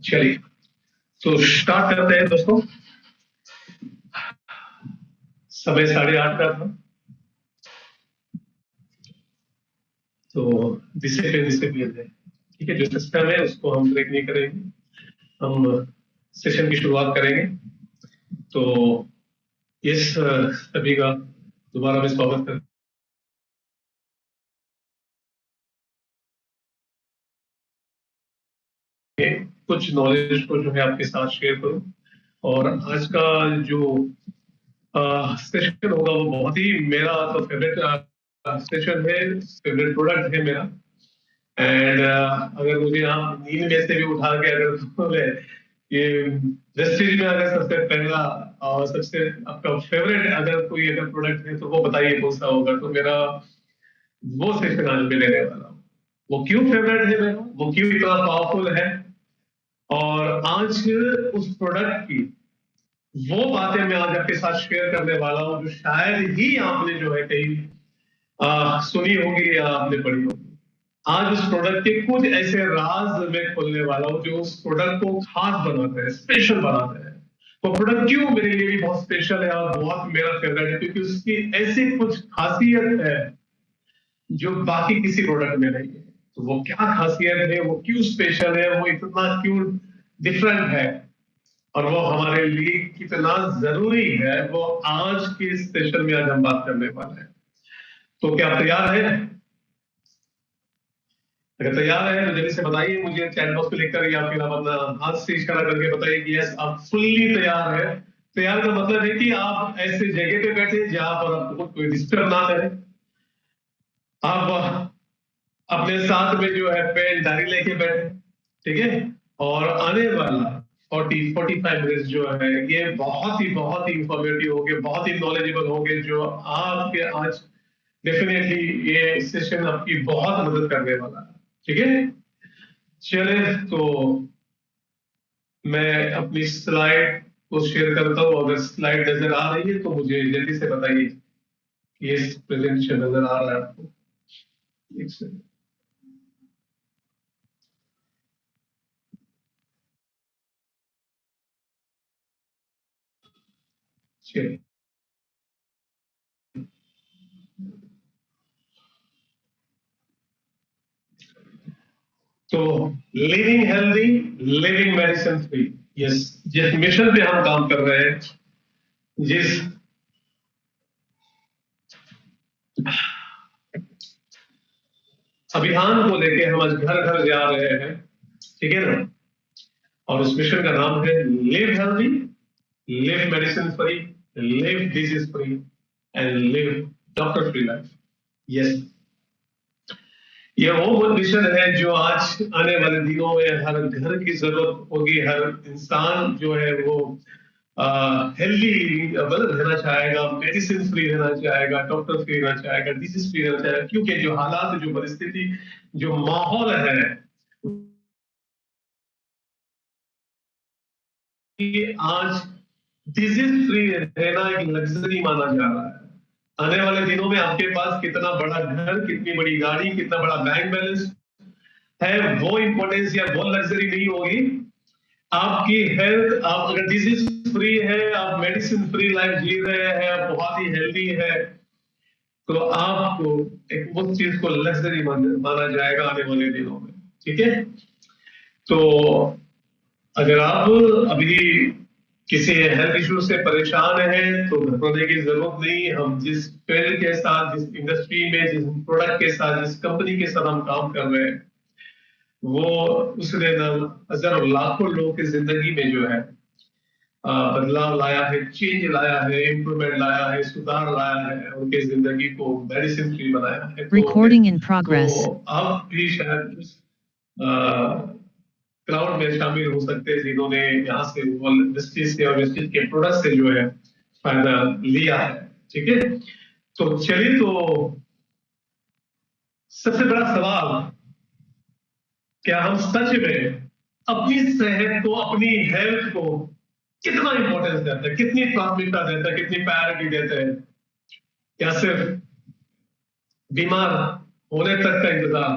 चलिए, तो स्टार्ट करते हैं दोस्तों। समय 8:30 का था, तो डिसिप्लिन है। ठीक है, जो सिस्टम है उसको हम ब्रेक नहीं करेंगे। हम सेशन की शुरुआत करेंगे। तो इस सभी का दोबारा मैं स्वागत करता हूं। कुछ नॉलेज को जो है आपके साथ शेयर करूं। और आज का जो सेशन होगा वो बहुत ही मेरा तो फेवरेट सेशन है, फेवरेट प्रोडक्ट है मेरा। एंड अगर मुझे आप नींद में से भी उठा के अगर बोले ये वेस्टेज में अगर सबसे पहला और सबसे आपका फेवरेट अगर कोई अगर प्रोडक्ट है तो वो बताइए कौन सा होगा, तो मेरा वो सेशन आज मैं लेने वाला हूँ। वो क्यों फेवरेट है मेरा, वो क्यों इतना पावरफुल है, और आज उस प्रोडक्ट की वो बातें मैं आज आपके साथ शेयर करने वाला हूँ जो शायद ही आपने जो है कहीं सुनी होगी या आपने पढ़ी होगी। आज उस प्रोडक्ट के कुछ ऐसे राज मैं खोलने वाला हूँ जो उस प्रोडक्ट को खास बनाते हैं, स्पेशल बनाते हैं। वो प्रोडक्ट क्यों मेरे लिए भी बहुत स्पेशल है और बहुत मेरा फेवरेट है, क्योंकि उसकी ऐसी कुछ खासियत है जो बाकी किसी प्रोडक्ट में नहीं है। तो वो क्या खासियत है, वो क्यों स्पेशल है, वो इतना क्यों डिफरेंट है, और वो हमारे लिए कितना जरूरी है, वो आज के इस सेशन में आज हम बात करने वाले हैं। तो क्या आप तैयार है? अगर तैयार है तो जल्दी से बताइए मुझे चैट बॉक्स पे लिखकर, या फिर आप अपना हाथ से इशारा करके बताइए कि यस आप फुल्ली तैयार है। तैयार का मतलब है कि आप ऐसे जगह पे बैठे जहां पर आपको कोई डिस्टर्ब ना करे। आप अपने साथ में जो है पेन डायरी लेके बैठे, ठीक है। और आने वाला 45 मिनट्स जो है ये बहुत ही इंफॉर्मेटिव होंगे, बहुत ही नॉलेजेबल होंगे, जो आपके आज डेफिनेटली ये सेशन आपकी बहुत मदद करने वाला है। ठीक है, चले तो मैं अपनी स्लाइड को शेयर करता हूँ। अगर स्लाइड नजर आ रही है तो मुझे जल्दी से बताइए कि ये प्रेजेंटेशन नजर आ रहा है आपको। एक सेकंड। चलिए, तो living healthy, living medicine free, yes, जिस मिशन पे हम काम कर रहे हैं, जिस अभियान को लेके हम आज घर घर जा रहे हैं, ठीक है ना। और उस मिशन का नाम है live healthy, live medicine free, live disease free and live doctor free life. Yes, ये वो मिशन है जो आज आने वाले दिनों में हर घर की जरूरत होगी। हर इंसान जो है वो हेल्दी मतलब रहना चाहेगा, मेडिसिन फ्री रहना चाहेगा, डॉक्टर फ्री रहना चाहेगा, डिजीज फ्री रहना चाहेगा, क्योंकि जो हालात, जो परिस्थिति, जो माहौल है कि आज डिजीज फ्री रहना एक लग्जरी माना जा रहा है। आने वाले दिनों में आपके पास कितना बड़ा घर, कितनी बड़ी गाड़ी, कितना बड़ा बैंक बैलेंस है, वो इंपॉर्टेंस या वो लग्जरी नहीं होगी। आपकी हेल्थ, आप अगर डिजीज फ्री है, आप मेडिसिन फ्री लाइफ जी रहे हैं, आप बहुत ही हेल्दी है, तो आपको एक उस चीज को लग्जरी माना जाएगा आने वाले दिनों में। ठीक है, तो अगर आप अभी किसी हेल्थ इशू से परेशान हैं तो घबराने की जरूरत नहीं। हम जिस फील्ड के साथ, जिस इंडस्ट्री में, जिस प्रोडक्ट के साथ, जिस कंपनी के साथ हम काम कर रहे हैं, वो उसने हजारों लाखों लोगों की जिंदगी में जो है बदलाव लाया है, चेंज लाया है, इम्प्रूवमेंट लाया है, सुधार लाया है, उनकी जिंदगी को मेडिसिन फ्री बनाया है। Recording in progress. तो आप भी शायद उस क्राउड में शामिल हो सकते हैं जिन्होंने यहाँ से वेस्टीज से और वेस्टीज के प्रोडक्ट से जो है फायदा लिया है। ठीक है, तो चलिए, तो सबसे बड़ा सवाल, क्या हम सच में अपनी सेहत को, अपनी हेल्थ को कितना इंपॉर्टेंस देते हैं, कितनी प्राथमिकता देते हैं, कितनी प्रायोरिटी देते हैं, या सिर्फ बीमार होने तक का इंतजार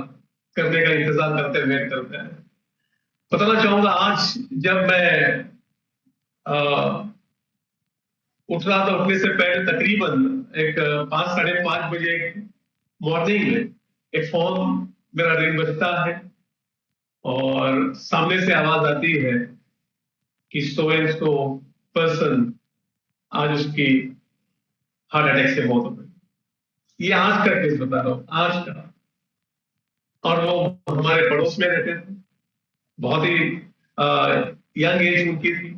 करते हैं, वेट करते हैं? बताना चाहूंगा, आज जब मैं उठ रहा था, उठने से पहले तकरीबन एक 5 साढ़े 5 बजे मॉर्निंग में एक फोन मेरा रिंग बजता है और सामने से आवाज आती है कि सो एंड सो पर्सन, आज उसकी हार्ट अटैक से मौत हो गई। ये आज का केस बता रहा हूँ, आज का। और वो हमारे पड़ोस में रहते थे, बहुत ही यंग एज उनकी थी।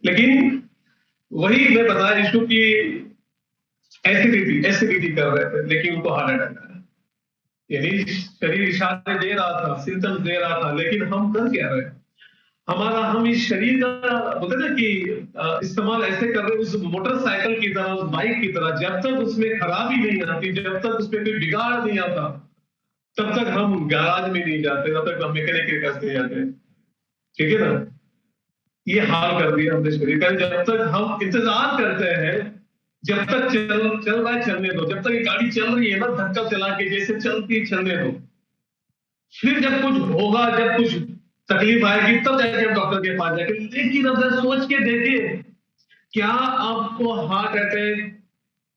लेकिन वही मैं बता इशू की एसिडिटी कर रहे थे, लेकिन उनको हार्ट अटैक आया। यानी शरीर इशारे दे रहा था, सिम्टम्स दे रहा था, लेकिन हम कर क्या रहे? हम इस शरीर का बोलते ना कि इस्तेमाल ऐसे कर रहे हैं, उस मोटरसाइकिल की तरह, उस बाइक की तरह। जब तक उसमें खराबी नहीं आती, जब तक उसमें कोई बिगाड़ नहीं आता, तब तक हम गैराज में नहीं जाते, तब तक हम मैकेनिक के पास नहीं जाते। ठीक है ना? ये हाल कर दिया हमने शरीर का। जब तक हम इंतजार करते हैं, जब तक चल रहा है चलने दो, जब तक ये गाड़ी चल रही है ना, धक्का चला के जैसे चलती चलने दो। फिर जब कुछ होगा, जब कुछ तकलीफ आएगी, तब जाके हम डॉक्टर के पास जाएंगे। लेकिन अगर सोच के देखिए, क्या आपको हार्ट अटैक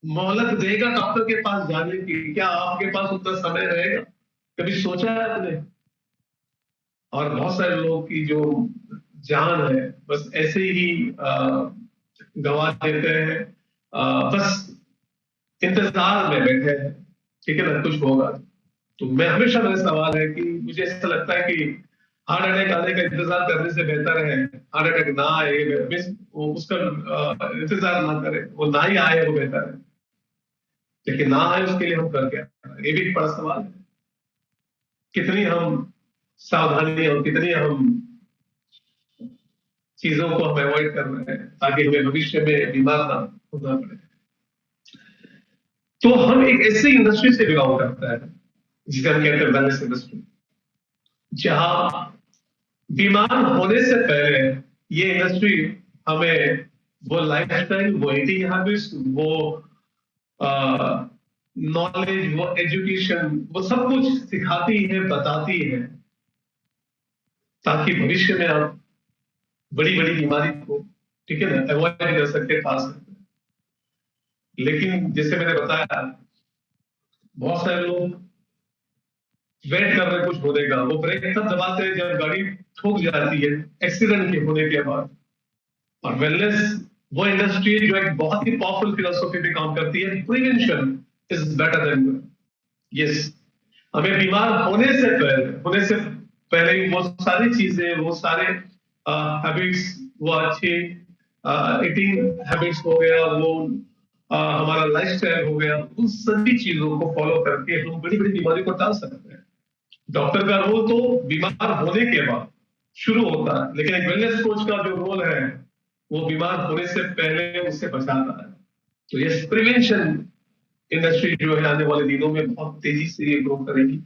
मोहलत देगा डॉक्टर के पास जाने की? क्या आपके पास उतना समय रहेगा? कभी सोचा है आपने? और बहुत सारे लोगों की जो जान है, बस ऐसे ही गंवा देते हैं, बस इंतजार में बैठे हैं। ठीक है ना, कुछ होगा। तो मैं हमेशा, मेरा सवाल है कि मुझे ऐसा लगता है कि हार्ट अटैक आने का इंतजार करने से बेहतर है हार्ट अटैक ना आए, वो उसका इंतजार ना करें, वो ना ही आए वो बेहतर है। लेकिन ना आए उसके लिए हम कर क्या? ये भी एक बड़ा सवाल है। कितनी हम सावधानी और कितनी हम चीजों को हम अवॉइड कर रहे हैं ताकि हमें भविष्य में बीमार ना होना पड़े। तो हम एक ऐसी इंडस्ट्री से बिलोंग करते हैं जिसे हम कहते हैं वेलनेस इंडस्ट्री, जहां बीमार होने से पहले ये इंडस्ट्री हमें वो लाइफस्टाइल, वो ईटिंग हैबिट्स, वो नॉलेज, वो एजुकेशन, वो सब कुछ सिखाती है, बताती है, ताकि भविष्य में आप बड़ी बड़ी बीमारी को, ठीक है ना, अवॉइड कर सकते, खा सकते। लेकिन जैसे मैंने बताया, बहुत सारे लोग वेट कर रहे कुछ होने का, वो ब्रेक तब दबाते हैं जब गाड़ी ठोक जाती है एक्सीडेंट के होने के बाद। और वेलनेस वो इंडस्ट्री है जो एक बहुत ही पावरफुल फिलोसॉफी पे काम करती है, prevention is better than yes. हमें बीमार होने से पहले वो सारी चीजें, वो सारे हैबिट्स, वो अच्छी ईटिंग हैबिट्स हो गया, वो हमारा लाइफस्टाइल हो गया, उन सभी चीजों को फॉलो करके हम बड़ी बड़ी बीमारी को टाल सकते हैं। डॉक्टर का रोल तो बीमार होने के बाद शुरू होता है, लेकिन एक वेलनेस कोच का जो रोल है, वो बीमार होने से पहले उससे बचाता है। तो ये प्रिवेंशन इंडस्ट्री जो है आने वाले दिनों में बहुत तेजी से ये ग्रो करेगी।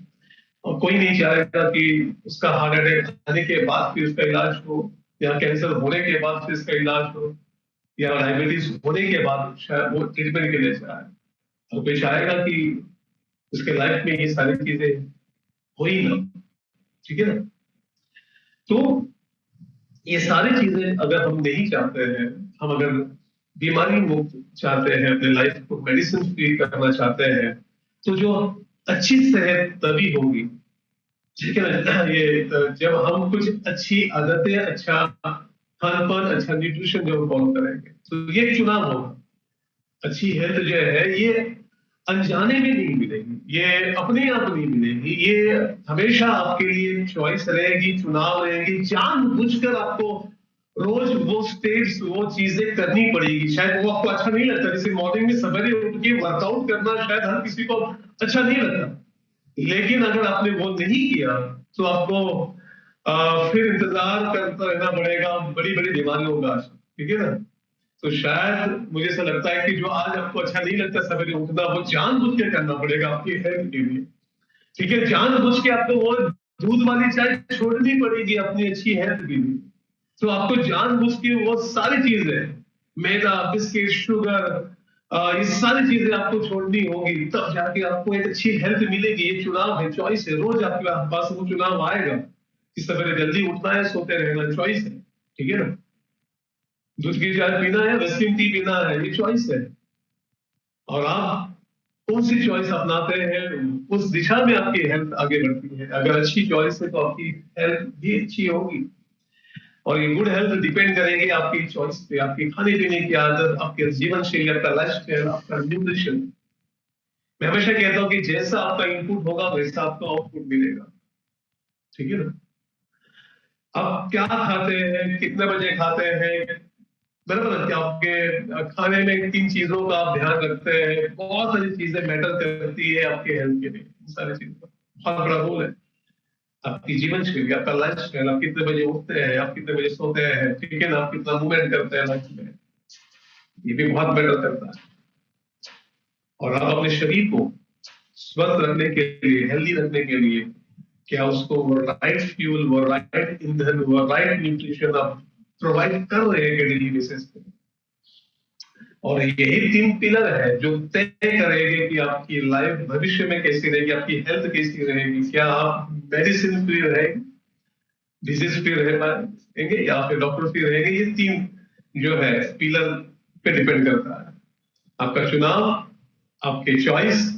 और कोई नहीं चाहेगा कि उसका हार्ट अटैक आने के बाद फिर उसका इलाज हो, या कैंसर होने के बाद फिर इसका इलाज हो, या डायबिटीज होने के बाद शायद वो ट्रीटमेंट के लिए चाहे। तो कोई चाहेगा कि उसके लाइफ में ये सारी चीजें हो ही ना। ठीक है ना? तो ये सारी चीजें अगर हम नहीं चाहते हैं, हम अगर बीमारी मुक्त चाहते हैं, अपने लाइफ को मेडिसिन फ्री करना चाहते हैं, तो जो अच्छी सेहत तभी होगी, ठीक है ना, ये जब हम कुछ अच्छी आदतें, अच्छा खान पान, अच्छा न्यूट्रिशन जो फॉलो करेंगे, तो ये एक चुनाव होगा। अच्छी हेल्थ जो है ये अनजाने में नहीं मिलेगी, ये अपने आप नहीं मिलेगी, ये हमेशा आपके लिए चॉइस रहेगी, चुनाव रहेगी। जानबूझकर आपको रोज वो स्टेप्स, वो चीजें करनी पड़ेगी। शायद वो आपको अच्छा नहीं लगता, जैसे मॉर्निंग में सवेरे उठ के वर्कआउट करना शायद हर किसी को अच्छा नहीं लगता, लेकिन अगर आपने वो नहीं किया तो आपको फिर इंतजार करता रहना पड़ेगा बड़ी बड़ी बीमारियों का। ठीक है ना? तो शायद मुझे ऐसा लगता है कि जो आज आपको अच्छा नहीं लगता सवेरे उठना, वो जानबूझ के करना पड़ेगा आपकी हेल्थ के लिए। ठीक है? जानबूझ के आपको वो दूध वाली चाय छोड़नी पड़ेगी अपनी अच्छी हेल्थ के लिए। तो आपको जानबूझ के वो सारी चीजें, मैदा, बिस्किट, शुगर, ये सारी चीजें आपको छोड़नी होगी, तब जाके आपको एक अच्छी हेल्थ मिलेगी। ये चुनाव है, चॉइस है, रोज आपके पास वो चुनाव आएगा। कि सवेरे जल्दी उठना है, सोते रहना, चॉइस है, ठीक है ना। दूध की चाय पीना है, वेस्टिन टी पीना है, ये चॉइस है। और आप कौन सी चॉइस अपनाते हैं, उस दिशा में आपकी हेल्थ आगे बढ़ती है। अगर अच्छी चॉइस है तो आपकी हेल्थ भी अच्छी होगी। और ये गुड हेल्थ डिपेंड करेगी आपकी चॉइस पे, आपकी खाने पीने की आदत, आपके जीवन शैली, आपका लाइफ स्टाइल, आपका न्यूट्रिशन। मैं हमेशा कहता हूँ कि जैसा आपका इनपुट होगा वैसा आपका आउटपुट मिलेगा, ठीक है ना। आप क्या खाते हैं, कितने बजे खाते हैं, बराबर है कि आपके खाने में किन चीजों का आप ध्यान रखते हैं, बहुत सारी चीजें मैटर करती है आपके हेल्थ के लिए। सारी चीजों का बहुत बड़ा रोल है। आपकी जीवन शैली, आपका लाइफ स्टाइल, आप कितने बजे उठते हैं, आप कितने बजे सोते हैं, ठीक है ना, आप कितना मूवमेंट करते हैं लाइफ में, ये भी बहुत मैटर करता है। और आप अपने शरीर को स्वस्थ रखने के लिए, हेल्दी रखने के लिए, क्या उसको वो राइट फ्यूल, वो राइट ईंधन, वो राइट न्यूट्रिशन आप प्रोवाइड कर रहे हैं डेली बेसिस पे। और यही 3 पिलर है जो तय करेंगे कि आपकी लाइफ भविष्य में कैसी रहेगी, आपकी हेल्थ कैसी रहेगी। क्या आप मेडिसिन फ्री रहेंगे, डिजीज फ्री रह पाएंगे, या फिर डॉक्टर फ्री रहेंगे। ये 3 जो है पिलर पे डिपेंड करता है। आपका चुनाव, आपके चॉइस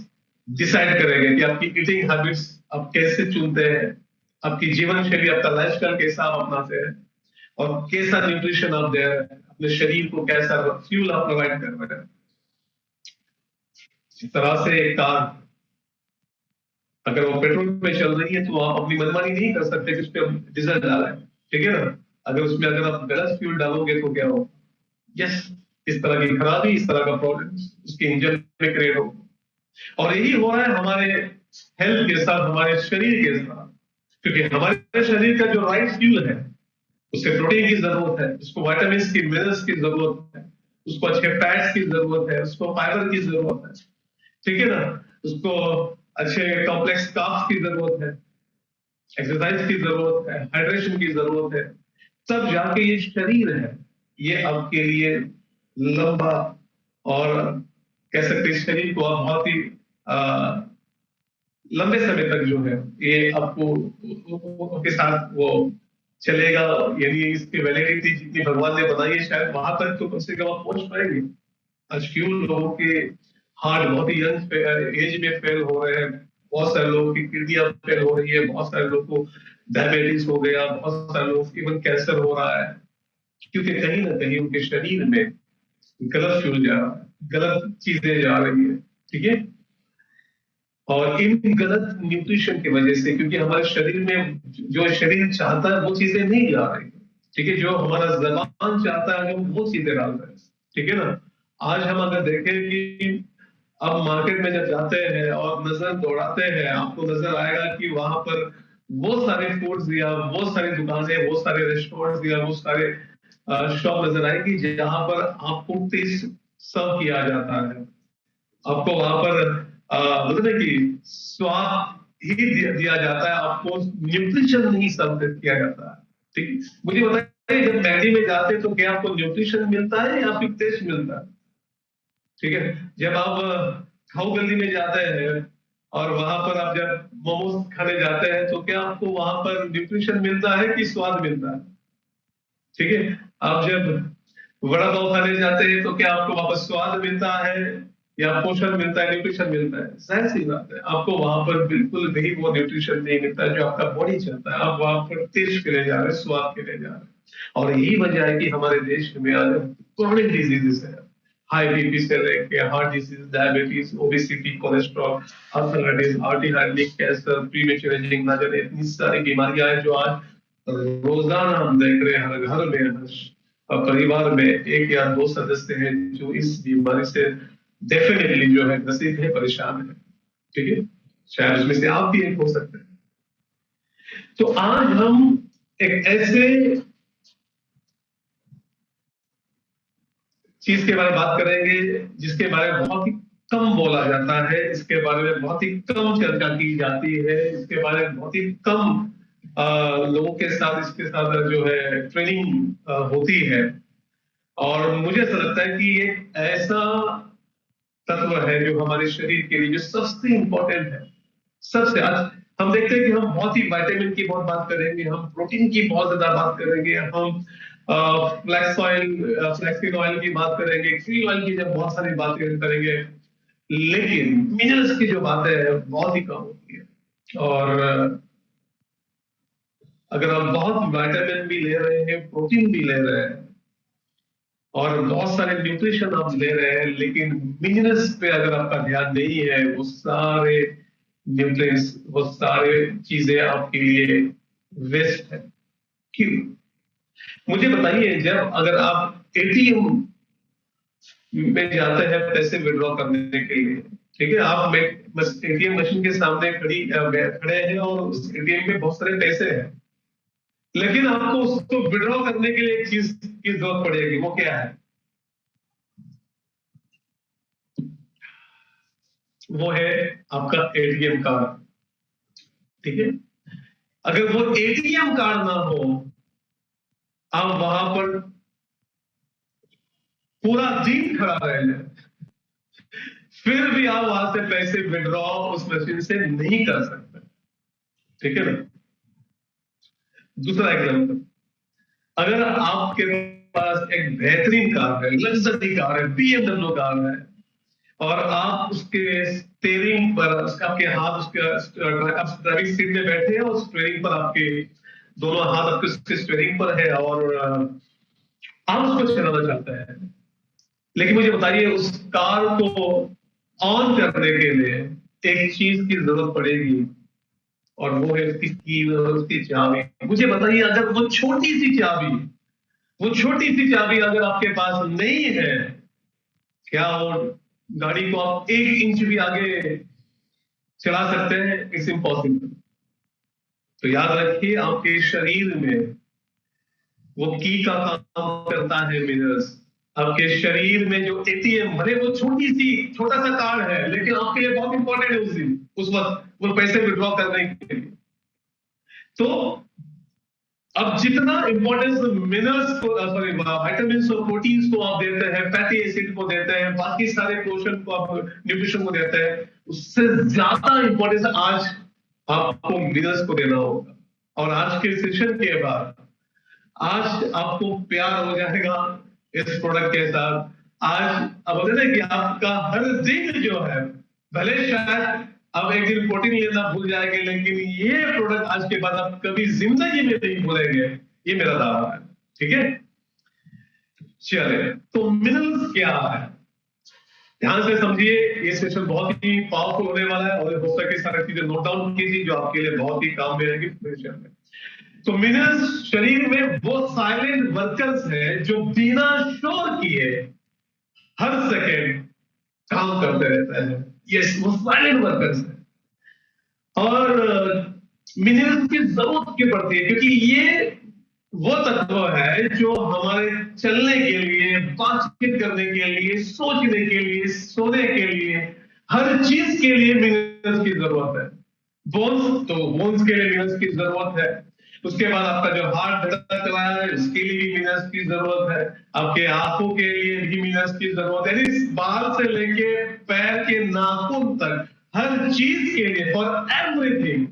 डिसाइड करेंगे कि आपकी ईटिंग हैबिट्स आप कैसे चुनते हैं, आपकी जीवन शैली, आपका लाइफस्टाइल कैसा आप अपनाते हैं, और कैसा न्यूट्रिशन आप दे रहे हैं, अपने शरीर को कैसा फ्यूल आप प्रोवाइड कर रहे हैं। इस तरह से एक कार अगर वो पेट्रोल में चल रही है तो आप अपनी मनमानी नहीं कर सकते कि उस पर डीजल डाला है, ठीक है ना। अगर आप गलत फ्यूल डालोगे तो क्या हो, यस, इस तरह की खराबी, इस तरह का प्रॉब्लम उसके इंजन में क्रिएट हो। और यही हो रहा है हमारे हेल्थ के साथ, हमारे शरीर के साथ। क्योंकि हमारे शरीर का जो राइट फ्यूल है, उसे प्रोटीन की जरूरत है, उसको विटामिन की, मिनरल्स की जरूरत है, उसको अच्छे फैट्स की जरूरत है, उसको फाइबर की जरूरत है, ठीक है ना। उसको अच्छे कॉम्प्लेक्स कार्ब्स की जरूरत है, एक्सरसाइज की जरूरत है, हाइड्रेशन की जरूरत है। तब जाके ये शरीर है, ये आपके लिए लंबा, और कह सकते हैं शरीर को आप बहुत ही लंबे समय तक जो है ये आपको के साथ वो चलेगा। यानी इसकी वैलिडिटी जितनी भगवान ने बनाई है, शायद वहां तक तो कम से कम आप पहुंच पाएंगे। आज क्यों लोगों के हार्ट बहुत ही यंग एज में फेल हो रहे हैं, बहुत सारे लोगों की किडनियां फेल हो रही है, बहुत सारे लोगों को डायबिटीज हो गया, बहुत सारे लोगों को इवन कैंसर हो रहा है, क्योंकि कहीं ना कहीं उनके शरीर में गलत फ्यूल जा रहा है, गलत चीजें जा रही है, ठीक है। और इन गलत न्यूट्रिशन की वजह से, क्योंकि हमारे शरीर में जो शरीर चाहता है वो चीजें नहीं जा रही, ठीक है। जो हमारा जबान चाहता है हम वो चीजें डाल रहे हैं, ठीक है ना। आज हम अगर देखें कि अब मार्केट में जब जाते हैं और नजर दौड़ाते हैं, आपको नजर आएगा कि वहां पर वो सारे फूड्स या वो सारी दुकानें, वो सारे रेस्टोरेंट्स या वो सारे शॉप नजर आएगी जहां पर आपको टेस्ट सर्व किया जाता है। आपको वहां पर मतलब है कि स्वाद ही दिया जाता है, आपको न्यूट्रिशन नहीं सर्व किया जाता है, ठीक। मुझे बताइए, जब मैगी में जाते हैं तो क्या आपको न्यूट्रिशन मिलता है या फिर टेस्ट मिलता है, ठीक है। जब आप खाऊ गली में जाते हैं और वहां पर आप जब मोमोज खाने जाते हैं तो क्या आपको वहां पर न्यूट्रिशन मिलता है कि स्वाद मिलता है, ठीक है। आप जब वड़ा पाव खाने जाते हैं तो क्या आपको वापस स्वाद मिलता है या पोषण मिलता है, न्यूट्रिशन मिलता है। जाहिर सी बात है आपको वहां पर बिल्कुल भी वो न्यूट्रिशन नहीं मिलता है जो आपका बॉडी चाहता है। आप वहां पर टेस्ट के लिए जा रहे हैं, स्वाद के लिए जा रहे हैं। और यही वजह है कि हमारे देश में आज क्रॉनिक डिजीजेस है, हाई बीपी से लेके heart disease, diabetes, obesity, cholesterol, arthritis, artery, cancer, premature ageing, ना जाने इतनी सारी बीमारियां हैं जो आज रोजाना हम देख रहे हैं। हर घर में, हर परिवार में एक या दो सदस्य हैं जो इस बीमारी से डेफिनेटली जो है ग्रसित है, परेशान है, ठीक है। शायद उसमें से आप भी एक हो सकते हैं। तो आज हम एक ऐसे चीज के बारे में बात करेंगे जिसके बारे में बहुत ही कम बोला जाता है, इसके बारे में बहुत ही कम चर्चा की जाती है, इसके बारे में बहुत ही कम लोगों के साथ इसके साथ जो है ट्रेनिंग होती है। और मुझे ऐसा लगता है कि ये ऐसा तत्व है जो हमारे शरीर के लिए जो सबसे इंपॉर्टेंट है। सबसे आज हम देखते हैं कि हम बहुत ही विटामिन की बहुत बात करेंगे, हम प्रोटीन की बहुत ज्यादा बात करेंगे, हम फ्लैक्सीड ऑयल की बात करेंगे, क्री ऑयल की जब बहुत सारी बातें करेंगे, लेकिन मिनरल्स की जो बातें हैं बहुत ही कम होती है। और अगर आप बहुत विटामिन भी ले रहे हैं, प्रोटीन भी ले रहे हैं और बहुत सारे न्यूट्रिशन आप ले रहे हैं, लेकिन मिनरल्स पे अगर आपका ध्यान नहीं है, वो सारे न्यूट्रिएंट्स, वो सारे चीजें आपके लिए वेस्ट है। क्यों? मुझे बताइए, जब अगर आप एटीएम में जाते हैं पैसे विड्रॉ करने के लिए, ठीक है, आप बस एटीएम मशीन के सामने खड़े हैं और उस एटीएम में बहुत सारे पैसे हैं, लेकिन आपको उसको विड्रॉ करने के लिए एक चीज की जरूरत पड़ेगी। वो क्या है? वो है आपका एटीएम कार्ड। ठीक है, अगर वो एटीएम कार्ड ना हो, आप वहां पर पूरा दिन खड़ा रहेंगे, फिर भी आप वहां से पैसे विड्रॉ उस मशीन से नहीं कर सकते। ठीक है ना? दूसरा एग्जाम्पल, अगर आपके पास एक बेहतरीन कार है, लग्जरी कार है, बीएमडब्ल्यू कार है, और आप उसके स्टीयरिंग पर, उसका आपके हाथ उसके आप ड्राइविंग सीट में बैठे हैं और स्टीयरिंग पर आपके दोनों हाथ आपके उसके स्टीयरिंग पर है और आप उसको चलाना चाहते हैं, लेकिन मुझे बताइए, उस कार को ऑन करने के लिए एक चीज की जरूरत पड़ेगी, और वो है उसकी की और उसकी चाबी। मुझे बताइए, अगर वो छोटी सी चाबी अगर आपके पास नहीं है, क्या वो गाड़ी को आप 1 इंच भी आगे चला सकते हैं? It's impossible. तो याद रखिए, आपके शरीर में वो की का काम करता है मिनरल्स। आपके शरीर में जो एटीएम, भले वो छोटा सा कार्ड है, लेकिन आपके लिए बहुत इंपॉर्टेंट है उस दिन, उस वक्त वो पैसे विड्रॉ करने के लिए। तो अब जितना इंपॉर्टेंस मिनरल्स को, सॉरी, विटामिन और प्रोटीन्स को आप देते हैं, फैटी एसिड को देते हैं, बाकी सारे पोषण को आप न्यूट्रिशन को देते हैं, उससे ज्यादा इंपॉर्टेंस आज आपको मिनरल्स को देना होगा। और आज के सेशन के बाद आज आपको प्यार हो जाएगा इस प्रोडक्ट के साथ। आज अब बोलते हैं कि आपका हर दिन जो है, भले शायद आप एक दिन प्रोटीन लेना भूल जाएंगे, लेकिन ये प्रोडक्ट आज के बाद आप कभी जिंदगी में नहीं भूलेंगे, ये मेरा दावा है। ठीक है, चलिए, तो मिनरल्स क्या है, ध्यान से समझिए। ये सेशन बहुत ही पावरफुल होने वाला है और हो सके सारी चीजें नोट डाउन कीजिए जो आपके लिए बहुत ही काम में रहेगी सेशन में। तो मिनरल्स शरीर में वो साइलेंट वर्कर्स हैं जो बिना शोर किए हर सेकेंड काम करते रहते हैं। यस, वो साइलेंट वर्कर्स हैं, और मिनरल्स की जरूरत क्यों पड़ती है? क्योंकि ये वो तत्व है जो हमारे चलने के लिए, बातचीत करने के लिए, सोचने के लिए, सोने के लिए, हर चीज के लिए मिनरल्स की जरूरत है। बोन्स, तो बोन्स के लिए मिनरल्स की जरूरत है। उसके बाद आपका जो हार्ट धड़क रहा है, उसके लिए भी मिनरल्स की जरूरत है। आपके आंखों के लिए भी मिनरल्स की जरूरत है। यानी बाल से लेके पैर के नाखून तक हर चीज के लिए, फॉर एवरीथिंग,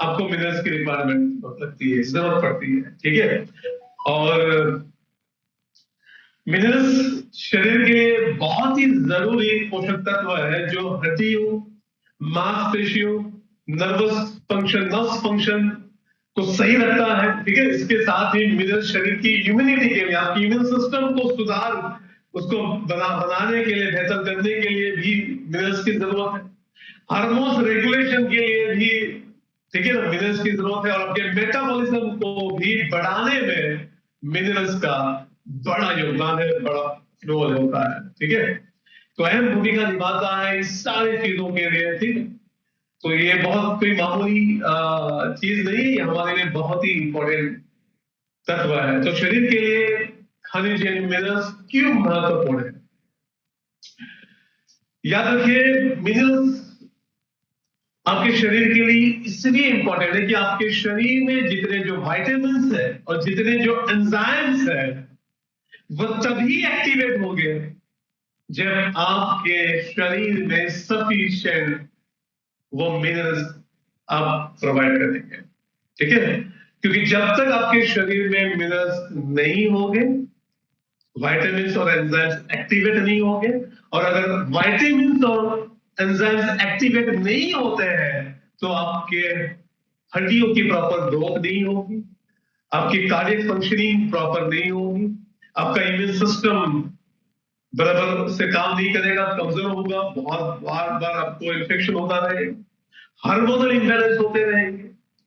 आपको मिनरल्स की रिक्वायरमेंट लगती है, जरूरत पड़ती है। ठीक है, और मिनरल्स शरीर के लिए बहुत ही जरूरी पोषक तत्व है जो हड्डियों, मांसपेशियों, नर्व्स फंक्शन को सही रखता है। ठीक है, इसके साथ ही मिनरल्स शरीर की इम्यूनिटी के लिए, आपकी इम्यून सिस्टम को उसको बनाने के लिए, बेहतर करने के लिए भी मिनरल्स की जरूरत है। हार्मोन्स रेगुलेशन के लिए भी, ठीक है ना, मिनरल्स की जरूरत है। और आपके मेटाबॉलिज्म को भी बढ़ाने में मिनरल्स का बड़ा योगदान है, बड़ा रोल होता है। ठीक है, तो अहम भूमिका निभाता है इस सारी चीजों के लिए। ठीक है, तो ये बहुत कोई मामूली चीज नहीं, ये हमारे लिए बहुत ही इंपॉर्टेंट तत्व है। तो शरीर के लिए खनिज यानी मिनरल्स क्यों महत्वपूर्ण है? याद रखिए, मिनरल्स आपके शरीर के लिए इसलिए इंपॉर्टेंट है कि आपके शरीर में जितने जो विटामिन है और जितने जो एंजाइम्स है, वो तभी एक्टिवेट होंगे जब आपके शरीर में सफिशिएंट वो मिनरल्स आप प्रोवाइड करेंगे, ठीक है। क्योंकि जब तक आपके शरीर में मिनरल्स नहीं होंगे, विटामिन्स और एंजाइम्स एक्टिवेट नहीं होंगे, और अगर विटामिन्स और एंजाइम्स एक्टिवेट नहीं होते हैं तो आपके हड्डियों की प्रॉपर ग्रोथ नहीं होगी, आपकी कार्डियक फंक्शनिंग प्रॉपर नहीं होगी, आपका इम्यून सिस्टम बराबर से काम नहीं करेगा, कमजोर होगा, बहुत बार बार आपको इन्फेक्शन होता रहेगा, हार्मोनल इम्बैलेंस होते रहेंगे,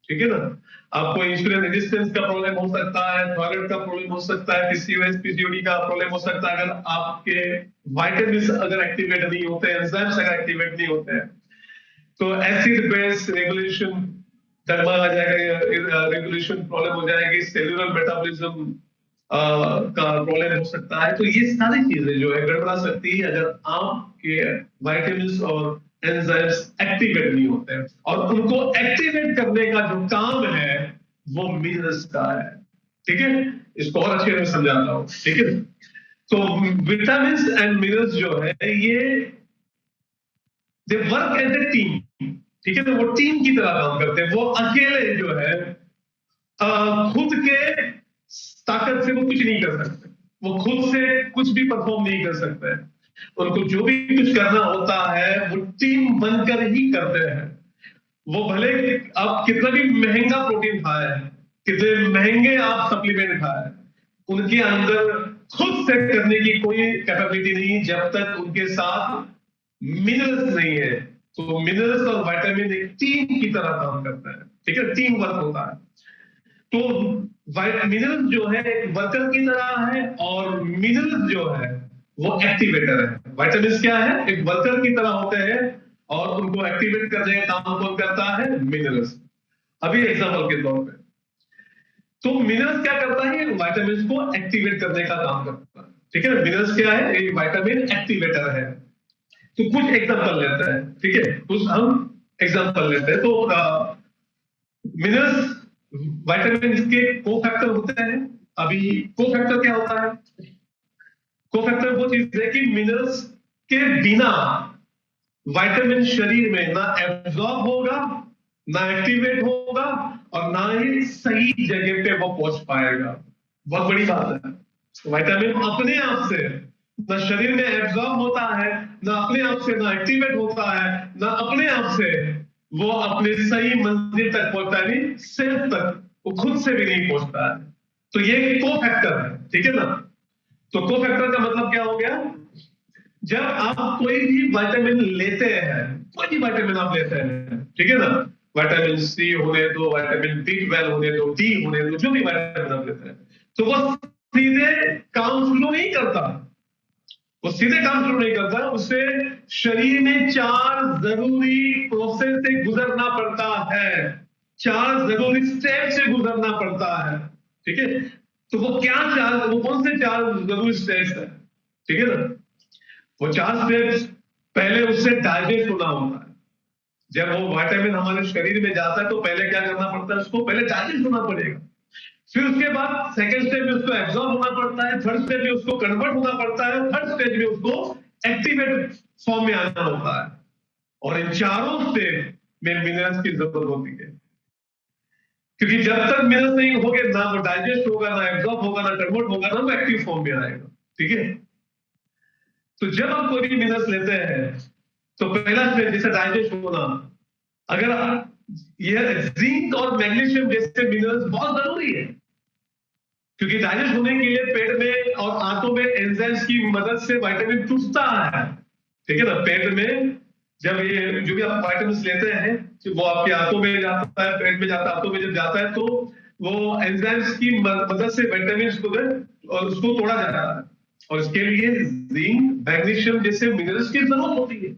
ठीक है ना। आपको इंसुलिन रेजिस्टेंस का प्रॉब्लम हो सकता है, थायराइड का प्रॉब्लम हो सकता है, पीसीओएस पीसीओडी का प्रॉब्लम हो सकता है, अगर आपके विटामिन्स अगर एक्टिवेट नहीं होते हैं, एंजाइम्स अगर एक्टिवेट नहीं होते हैं, तो एसिड बेस रेगुलेशन गड़बड़ आ जाएगा, रेगुलेशन प्रॉब्लम हो जाएगी, सेलुलर मेटाबॉलिज्म का प्रॉब्लम हो सकता है। तो ये सारी चीजें जो है गड़बड़ा सकती है अगर आपके विटामिन्स और एंजाइम्स एक्टिवेट नहीं होते हैं, और उनको एक्टिवेट करने का जो काम है वो मिनरल्स का है, ठीक है। इसको और अच्छे से समझाता हूं, ठीक है। तो विटामिन्स एंड मिनरल्स जो है ये they work as a team, ठीक है। तो वो टीम की तरह काम करते हैं, वो अकेले जो है खुद के ताकत से वो कुछ नहीं कर सकते, वो खुद से कुछ भी परफॉर्म नहीं कर सकते, उनको जो भी कुछ करना होता है वो टीम बनकर ही करते हैं। वो भले आप कितना भी महंगा प्रोटीन खाए, कितने महंगे आप सप्लीमेंट खाए, उनके अंदर खुद से करने की कोई कैपेबिलिटी नहीं जब तक उनके साथ मिनरल्स नहीं है। तो मिनरल्स और विटामिन एक टीम की तरह काम करता है, ठीक है, टीम वर्क होता है। तो मिनरल्स जो है एक वर्कर की तरह है, और मिनरल्स जो है वो एक्टिवेटर है। विटामिन क्या है, एक वर्कर की तरह होते हैं, और उनको एक्टिवेट करने का काम कौन करता है, मिनरल्स। अभी एग्जांपल के तौर पे, तो मिनरल्स क्या करता है, विटामिन को एक्टिवेट करने का काम करता है, ठीक है। मिनरल्स क्या है, एक विटामिन एक्टिवेटर है। तो कुछ एग्जांपल लेते हैं, ठीक है, कुछ हम एग्जांपल लेते हैं। तो मिनरल्स विटामिन के कोफैक्टर होते हैं। अभी कोफैक्टर क्या होता है, कोफैक्टर वो चीज है कि मिनरल्स के बिना विटामिन शरीर में ना एब्जॉर्ब होगा, ना एक्टिवेट होगा, और ना ही सही जगह पे वो पहुंच पाएगा। बहुत बड़ी बात है। विटामिन अपने आप से ना शरीर में एब्जॉर्ब होता है, ना अपने आप से ना एक्टिवेट होता है, ना अपने आप से वो अपने सही मंजिल तक पहुंचता है, नहीं सेल्फ तक वो खुद से भी नहीं पहुंचता है। तो ये कोफैक्टर है, ठीक है ना। तो कोफैक्टर का मतलब क्या हो गया, जब आप कोई भी विटामिन लेते हैं, कोई भी विटामिन आप लेते हैं, ठीक है ना, विटामिन सी होने दो, विटामिन B12 होने दो, डी होने दो, जो भी विटामिन आप लेते हैं, तो वो सीधे काम शुरू नहीं करता, वो सीधे काम शुरू नहीं करता, उसे शरीर में 4 जरूरी प्रोसेस से गुजरना पड़ता है, 4 जरूरी स्टेप से गुजरना पड़ता है, ठीक है। तो वो क्या 4, वो कौन से 4 जरूरी स्टेप्स है, ठीक है ना। वो 4 स्टेप्स, पहले उससे डाइजेस्ट होना होता है। जब वो विटामिन हमारे शरीर में जाता है तो पहले क्या करना पड़ता है, उसको पहले डाइजेस्ट होना पड़ेगा, फिर उसके बाद सेकंड स्टेप में उसको एब्जॉर्ब होना पड़ता है, थर्ड स्टेप में उसको कन्वर्ट होना पड़ता है, थर्ड स्टेज में उसको एक्टिवेट फॉर्म में आना होता है। और इन चारों स्टेप में मिनरल्स की जरूरत होती है, क्योंकि जब तक मिनरल्स नहीं होंगे ना वो डाइजेस्ट होगा, ना एब्जॉर्ब होगा, ना कन्वर्ट होगा, ना वो एक्टिव फॉर्म में आएगा, ठीक है। तो जब आप कोई भी मिनरल्स लेते हैं तो पहला स्टेप जैसे डाइजेस्ट होना, अगर यह जिंक और मैग्नीशियम जैसे मिनरल्स बहुत जरूरी है, क्योंकि डाइजेस्ट होने के लिए पेट में और आंतों में एंजाइम्स की मदद से विटामिन टूटता है, ठीक है ना। पेट में जब ये जो भी आप विटामिन लेते हैं वो आपके आंतों में जाता है, पेट में जाता है, आंतों में जब जाता है तो वो एंजाइम्स की मदद से विटामिन को और उसको तोड़ा जाता है, और इसके लिए जिंक मैग्नीशियम जैसे मिनरल्स की जरूरत होती है,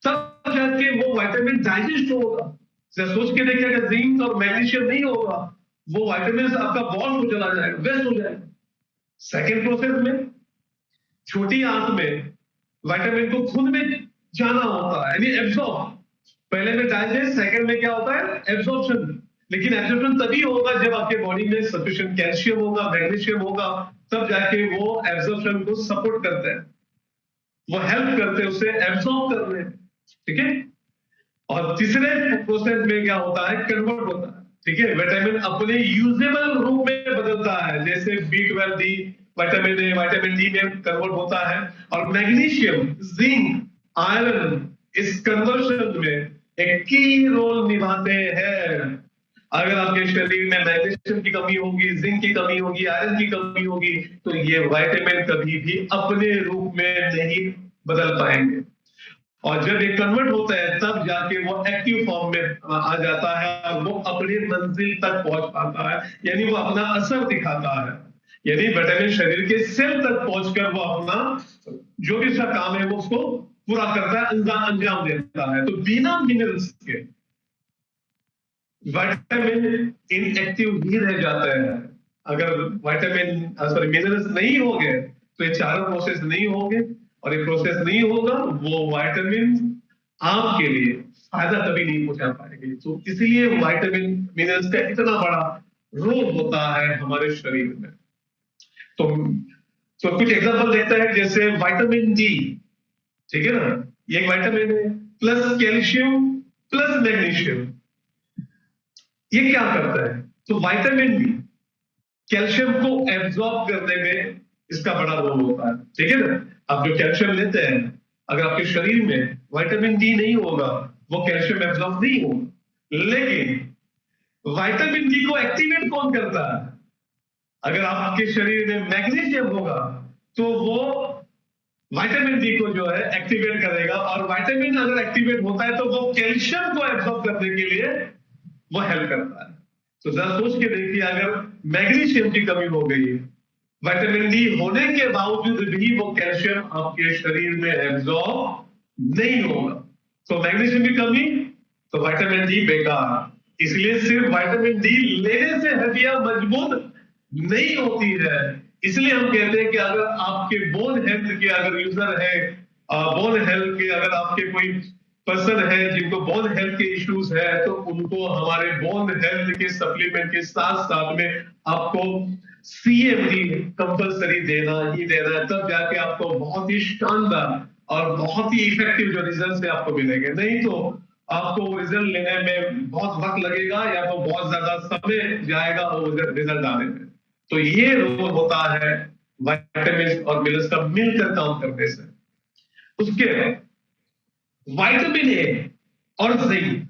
तब जाके वो विटामिन डाइजेस्ट होगा। सोच के देखिए अगर जिंक और मैग्नीशियम नहीं होगा, वो विटामिन आपका बॉन्ड हो चला जाएगा, वेस्ट हो जाएगा। सेकेंड प्रोसेस में छोटी आंत में विटामिन को खून में जाना होता है, यानी एब्जॉर्ब। पहले में डाइजेस्ट, सेकंड में क्या होता है, एब्जॉर्प्शन। लेकिन एब्जॉर्प्शन तभी होगा जब आपके बॉडी में सफिशिएंट कैल्शियम होगा, मैग्नीशियम होगा, तब जाके वो एब्जॉर्प्शन को सपोर्ट करते हैं, वो हेल्प करते हैं उसे एब्जॉर्ब करने में, ठीक है। और तीसरे प्रोसेस में क्या होता है, कन्वर्ट होता है। ठीक है, विटामिन अपने यूजेबल रूप में बदलता है, जैसे B12 D, vitamin A, vitamin D में कन्वर्ट होता है। और मैग्नीशियम, जिंक, आयरन इस कन्वर्शन में एक की रोल निभाते हैं। अगर आपके शरीर में मैग्नीशियम की कमी होगी, जिंक की कमी होगी, आयरन की कमी होगी, तो ये विटामिन कभी भी अपने रूप में नहीं बदल पाएंगे। और जब ये कन्वर्ट होता है तब जाके वो एक्टिव फॉर्म में आ जाता है और वो अपनी मंजिल तक पहुंच पाता है, यानी वो अपना असर दिखाता है। यानी विटामिन शरीर के सेल तक पहुंचकर वो अपना जो भी उसका काम है वो उसको पूरा करता है, अंजाम देता है। तो बिना मिनरल्स के विटामिन इनएक्टिव ही रह जाता है। अगर मिनरल्स नहीं होंगे तो ये चारों प्रोसेस नहीं होंगे, और ये प्रोसेस नहीं होगा वो विटामिन आपके लिए फायदा कभी नहीं पहुंचा पाएंगे। तो इसलिए विटामिन मिनरल्स का इतना बड़ा रोल होता है हमारे शरीर में। तो कुछ एग्जांपल देता है, जैसे विटामिन डी, ठीक है ना, ये एक विटामिन है, प्लस कैल्शियम प्लस मैग्नीशियम। ये क्या करता है, तो विटामिन डी कैल्शियम को एब्जॉर्ब करने में इसका बड़ा रोल होता है। ठीक है ना, आप जो कैल्शियम लेते हैं, अगर आपके शरीर में विटामिन डी नहीं होगा वो कैल्शियम एब्जॉर्ब नहीं होगा। लेकिन विटामिन डी को एक्टिवेट कौन करता है, अगर आपके शरीर में मैग्नीशियम होगा तो वो विटामिन डी को जो है एक्टिवेट करेगा, और विटामिन अगर एक्टिवेट होता है तो वो कैल्शियम को एब्जॉर्ब करने के लिए वो हेल्प करता है। तो जरा सोच के देखिए, अगर मैग्नीशियम की कमी हो गई, विटामिन डी होने के बावजूद भी वो कैल्शियम आपके शरीर में एब्जॉर्ब नहीं होगा, तो मैग्नीशियम की कमी तो विटामिन डी बेकार। इसलिए सिर्फ विटामिन डी लेने से हड्डियां मजबूत नहीं होती है। इसलिए हम कहते हैं कि अगर आपके बोन हेल्थ के अगर यूजर है, बोन हेल्थ के अगर आपके कोई पर्सन है जिनको बोन हेल्थ के इश्यूज है, तो उनको हमारे बोन हेल्थ के सप्लीमेंट के साथ साथ में आपको CMD कंपलसरी देना ही देना है, तब जाके आपको बहुत ही शानदार और बहुत ही इफेक्टिव जो रिजल्ट है आपको मिलेंगे। नहीं तो आपको रिजल्ट लेने में बहुत वक्त लगेगा, या तो बहुत ज्यादा समय जाएगा वो रिजल्ट आने में। तो ये रोल होता है विटामिन और मिनरल्स का मिलकर काम करने से। उसके विटामिन ए और जिंक,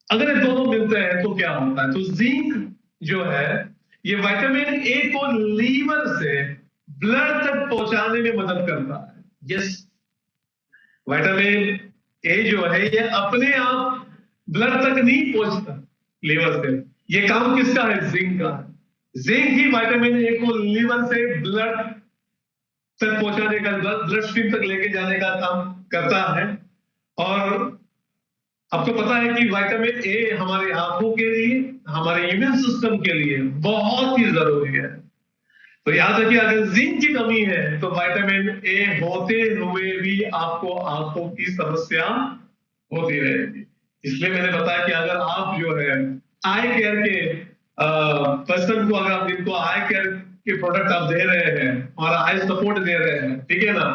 अगर ये दोनों मिलते हैं तो क्या होता है, तो जिंक जो है ये विटामिन ए को लीवर से ब्लड तक पहुंचाने में मदद करता है। यस, विटामिन ए जो है ये अपने आप ब्लड तक नहीं पहुंचता लीवर से, ये काम किसका है, जिंक का। जिंक ही विटामिन ए को लीवर से ब्लड तक पहुंचाने का, ब्लड स्ट्रीम तक लेके जाने का काम करता है। और आपको पता है कि विटामिन ए हमारे आंखों के लिए, हमारे इम्यून सिस्टम के लिए बहुत ही जरूरी है। तो याद रखिए, अगर जिंक की कमी है तो विटामिन ए होते हुए भी आपको आंखों की समस्या होती रहेगी। इसलिए मैंने बताया कि अगर आप जो है आई केयर के पर्सन को, अगर आप जिनको आई केयर के प्रोडक्ट आप दे रहे हैं और आई सपोर्ट दे रहे हैं, ठीक है ना,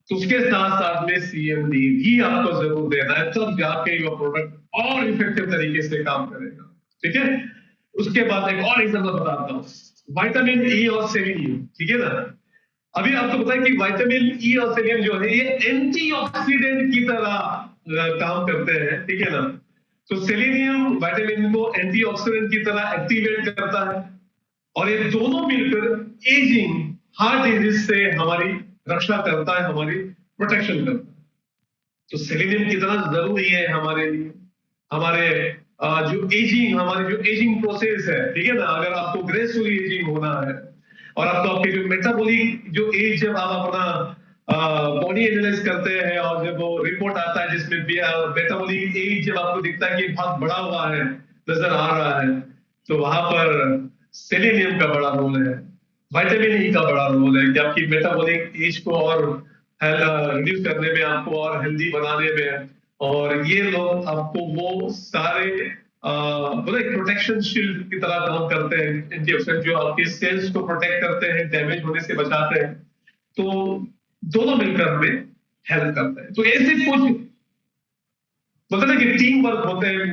तो उसके साथ साथ में CMD भी आपको जरूर देना है, तब जाके ये प्रोडक्ट और इफेक्टिव तरीके से काम करेगा। ठीक है, उसके बाद एक और एग्जांपल बताता हूँ, विटामिन ई और सेलेनियम। ठीक है ना, अभी आपको पता है कि विटामिन ई और सेलेनियम जो है ये एंटीऑक्सीडेंट की तरह काम करते हैं। ठीक है ना, तो सेलेनियम विटामिन को एंटीऑक्सीडेंट की तरह एक्टिवेट करता है, और ये दोनों मिलकर एजिंग, हार्ट डिजीज से हमारी रक्षा करता है, हमारी प्रोटेक्शन करता है। तो सेलेनियम कितना जरूरी है हमारे लिए, हमारे हमारी जो एजिंग प्रोसेस है। ठीक है ना, अगर आपको ग्रेसफुली एजिंग होना है, और आपको आपके जो मेटाबॉलिक जो एज, जब आप अपना बॉडी एनालाइज करते हैं और जब वो रिपोर्ट आता है जिसमें मेटाबॉलिक एज जब आपको दिखता है कि बहुत बड़ा हुआ है, नजर आ रहा है, तो वहां पर सेलेनियम का बड़ा रोल है, विटामिन ई का बड़ा रोल है कि आपकी मेटाबॉलिक एज को और रिड्यूस करने में, आपको और हेल्दी बनाने में। और ये लोग आपको वो सारे प्रोटेक्शन शील्ड की तरह काम करते हैं, एंटीऑक्सीडेंट जो आपके सेल्स को प्रोटेक्ट करते हैं, डैमेज होने से बचाते हैं। तो दोनों मिलकर हमें हेल्प करते हैं। तो ऐसे कुछ बोलते ना कि टीम वर्क होते हैं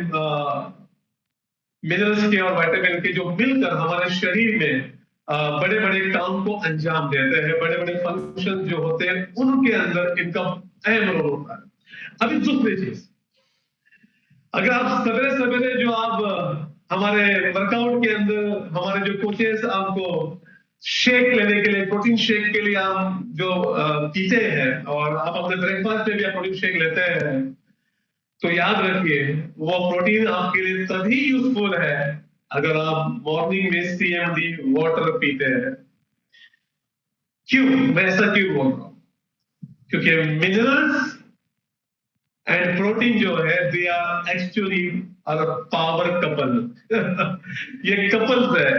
मिनरल्स के और विटामिन के, जो मिलकर हमारे शरीर में बड़े बड़े काम को अंजाम देते हैं, बड़े बड़े फंक्शन जो होते हैं उनके अंदर इनका अहम रोल होता है। अभी दूसरी चीज, अगर आप सवेरे सवेरे जो आप हमारे वर्कआउट के अंदर हमारे जो कोचेस आपको शेक लेने के लिए, प्रोटीन शेक के लिए आप जो पीते हैं, और आप अपने ब्रेकफास्ट में भी आप प्रोटीन शेक लेते हैं, तो याद रखिए वो प्रोटीन आपके लिए तभी यूजफुल है अगर आप मॉर्निंग में CMD वाटर पीते हैं। क्यों मैं ऐसा क्यों बोल रहा हूं? क्योंकि मिनरल्स एंड प्रोटीन जो है they are actually power couple. ये कपल्स है।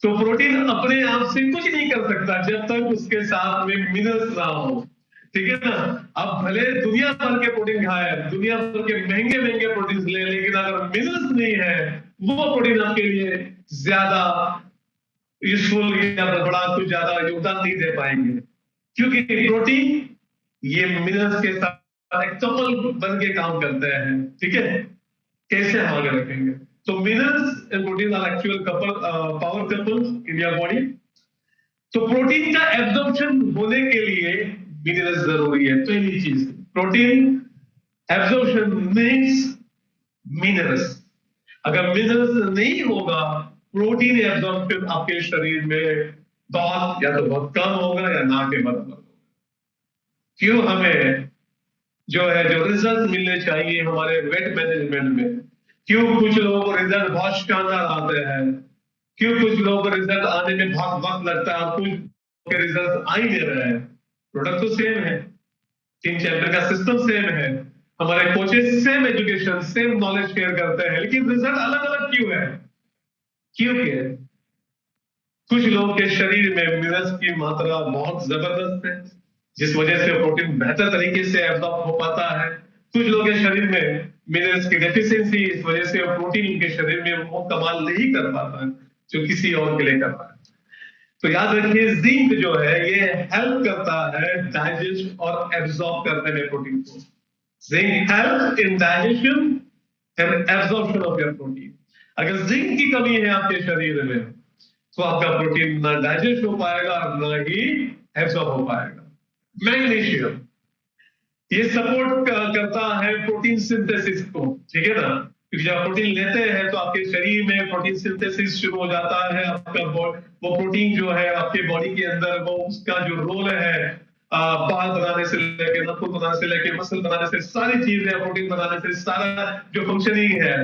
तो प्रोटीन अपने आप से कुछ नहीं कर सकता जब तक उसके साथ में मिनरल्स ना हो, ठीक है ना। आप भले दुनिया भर के प्रोटीन खाए, दुनिया भर के महंगे महंगे प्रोटीन ले, लेकिन अगर मिनरल्स नहीं है वो प्रोटीन आपके लिए ज्यादा यूजफुल या बड़ा कुछ ज्यादा योगदान नहीं दे पाएंगे, क्योंकि प्रोटीन ये मिनरल्स के साथ एक कपल बन के काम करते हैं, ठीक है। कैसे हम आगे रखेंगे? तो minerals and protein are actual couple, power couple in your body. तो प्रोटीन का एब्जॉर्प्शन होने के लिए मिनरल्स जरूरी है। पहली चीज, प्रोटीन एब्जॉर्प्शन मीन्स मिनरल्स। अगर मिनरल्स नहीं होगा, प्रोटीन एब्जॉर्प्शन आपके शरीर में बहुत या तो बहुत कम होगा या ना के बराबर होगा। क्यों हमें जो है जो रिजल्ट मिलने चाहिए हमारे वेट मैनेजमेंट में, क्यों कुछ लोगों को रिजल्ट बहुत शानदार आते हैं, क्यों कुछ लोगों को रिजल्ट आने में बहुत वक्त लगता है और कुछ के रिजल्ट आ ही नहीं रहे हैं? प्रोडक्ट तो सेम है, टीम चैंपियन का सिस्टम सेम है, हमारे coaches same education same knowledge share करते हैं, लेकिन रिजल्ट अलग अलग क्यों है? क्योंकि कुछ लोगों के शरीर में मिनरल्स की मात्रा बहुत जबरदस्त है, जिस वजह से प्रोटीन बेहतर तरीके से एब्जॉर्ब हो पाता है। कुछ लोगों के शरीर में मिनरल्स की डेफिशिएंसी, इस वजह से प्रोटीन उनके शरीर में वो कमाल नहीं कर पाता है जो किसी और के लिए कर पाता है। तो याद रखिए, जिंक जो है ये हेल्प करता है डाइजेस्ट और एब्जॉर्ब करने में प्रोटीन को। Zinc help in digestion and absorption of your protein. अगर जिंक की कमी है आपके शरीर में तो आपका प्रोटीन ना डाइजेस्ट हो पाएगा ना ही एब्जॉर्ब हो पाएगा। मैग्नीशियम ये सपोर्ट करता है प्रोटीन सिंथेसिस को, ठीक है ना। क्योंकि जब प्रोटीन लेते हैं तो आपके शरीर में प्रोटीन सिंथेसिस शुरू हो जाता है। आपका वो प्रोटीन जो है आपके बॉडी के अंदर वो उसका जो रोल है बाल बनाने से लेके नखून बनाने से लेके मसल बनाने से सारी चीजें, प्रोटीन बनाने से सारा जो फंक्शनिंग है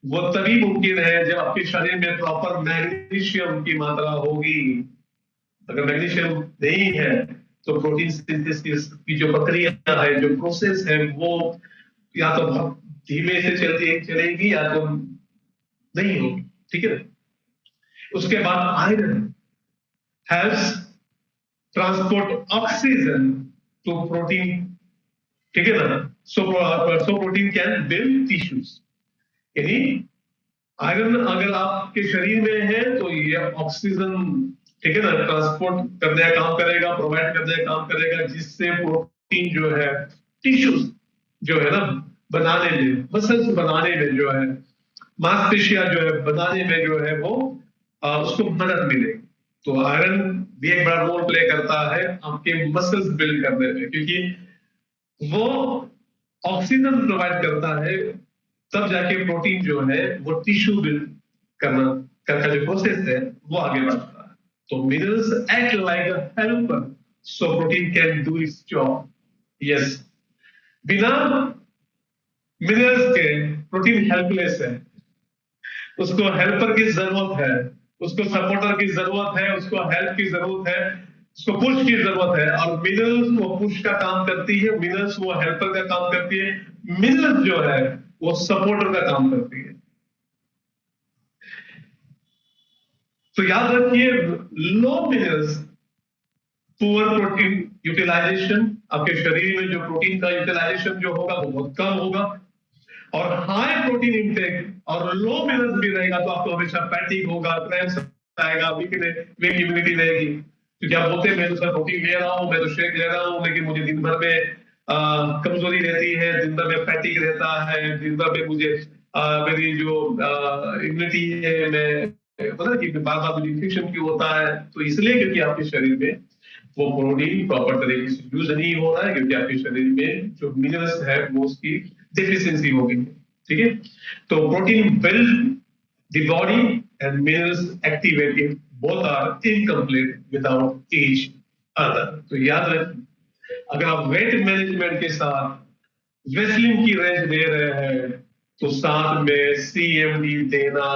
वो तभी मुमकिन है जब आपके शरीर में प्रॉपर मैग्नीशियम की मात्रा होगी। अगर मैग्नीशियम नहीं है तो प्रोटीन सिंथेसिस की जो प्रक्रिया है, जो प्रोसेस है, वो या तो बहुत धीमे से चलेगी या तो नहीं होगी, ठीक है। उसके बाद iron helps transport oxygen to protein, ठीक है ना। So protein can build tissues, यानी आयरन अगर आपके शरीर में है तो ये ऑक्सीजन, ठीक है ना, ट्रांसपोर्ट करने का काम करेगा, प्रोवाइड करने का काम करेगा, जिससे प्रोटीन जो है टिश्यूज जो है ना बनाने में, मसल्स बनाने में जो है, मांसपेशियां जो है बनाने में जो है वो उसको मदद मिलेगी। तो आयरन भी एक बड़ा रोल प्ले करता है आपके मसल्स बिल्ड करने में, क्योंकि वो ऑक्सीजन प्रोवाइड करता है, तब जाके प्रोटीन जो है वो टिश्यू बिल्ड करना का जो प्रोसेस है वो आगे बढ़ता है। तो minerals act like a helper so protein can do it's job. Yes, बिना मिनरल्स के प्रोटीन हेल्पलेस है, उसको हेल्पर की जरूरत है, उसको सपोर्टर की जरूरत है, उसको हेल्प की जरूरत है, उसको पुश की जरूरत है। और मिनरल्स वो पुश का काम करती है, मिनरल्स वो हेल्पर का काम करती है, मिनरल्स जो है वो सपोर्टर का काम करती है। तो याद रखिए, लो मिनरल्स पुअर प्रोटीन यूटिलाइजेशन, आपके शरीर में जो प्रोटीन का यूटिलाइजेशन जो होगा वो बहुत कम होगा। और हाई प्रोटीन इंटेक और लो मिनरल्स भी रहेगा तो आपको हमेशा फैटिग होगा, क्रैम्स आएगा, वीक इम्यूनिटी रहेगी। क्योंकि आप बोलते हैं मैं तो सर प्रोटीन ले रहा हूँ, मैं तो शेक ले रहा हूँ, लेकिन मुझे दिन भर में कमजोरी रहती है, दिन भर में फैटिक रहता है, दिन भर में मुझे मेरी जो इम्यूनिटी है, मैं पता है कि बार बार मुझे इन्फेक्शन क्यों होता है, तो इसलिए क्योंकि आपके शरीर में वो प्रोटीन प्रॉपर तरीके से यूज नहीं हो रहा है, क्योंकि आपके शरीर में जो मिनरल्स है वो उसकी डेफिशिएंसी हो गई है। ठीक है, तो protein build the body and minerals activated, both are incomplete without each other. तो याद रखें, अगर आप वेट मैनेजमेंट के साथ वेसलिन की रेंज दे रहे हैं, तो साथ में सीएमडी देना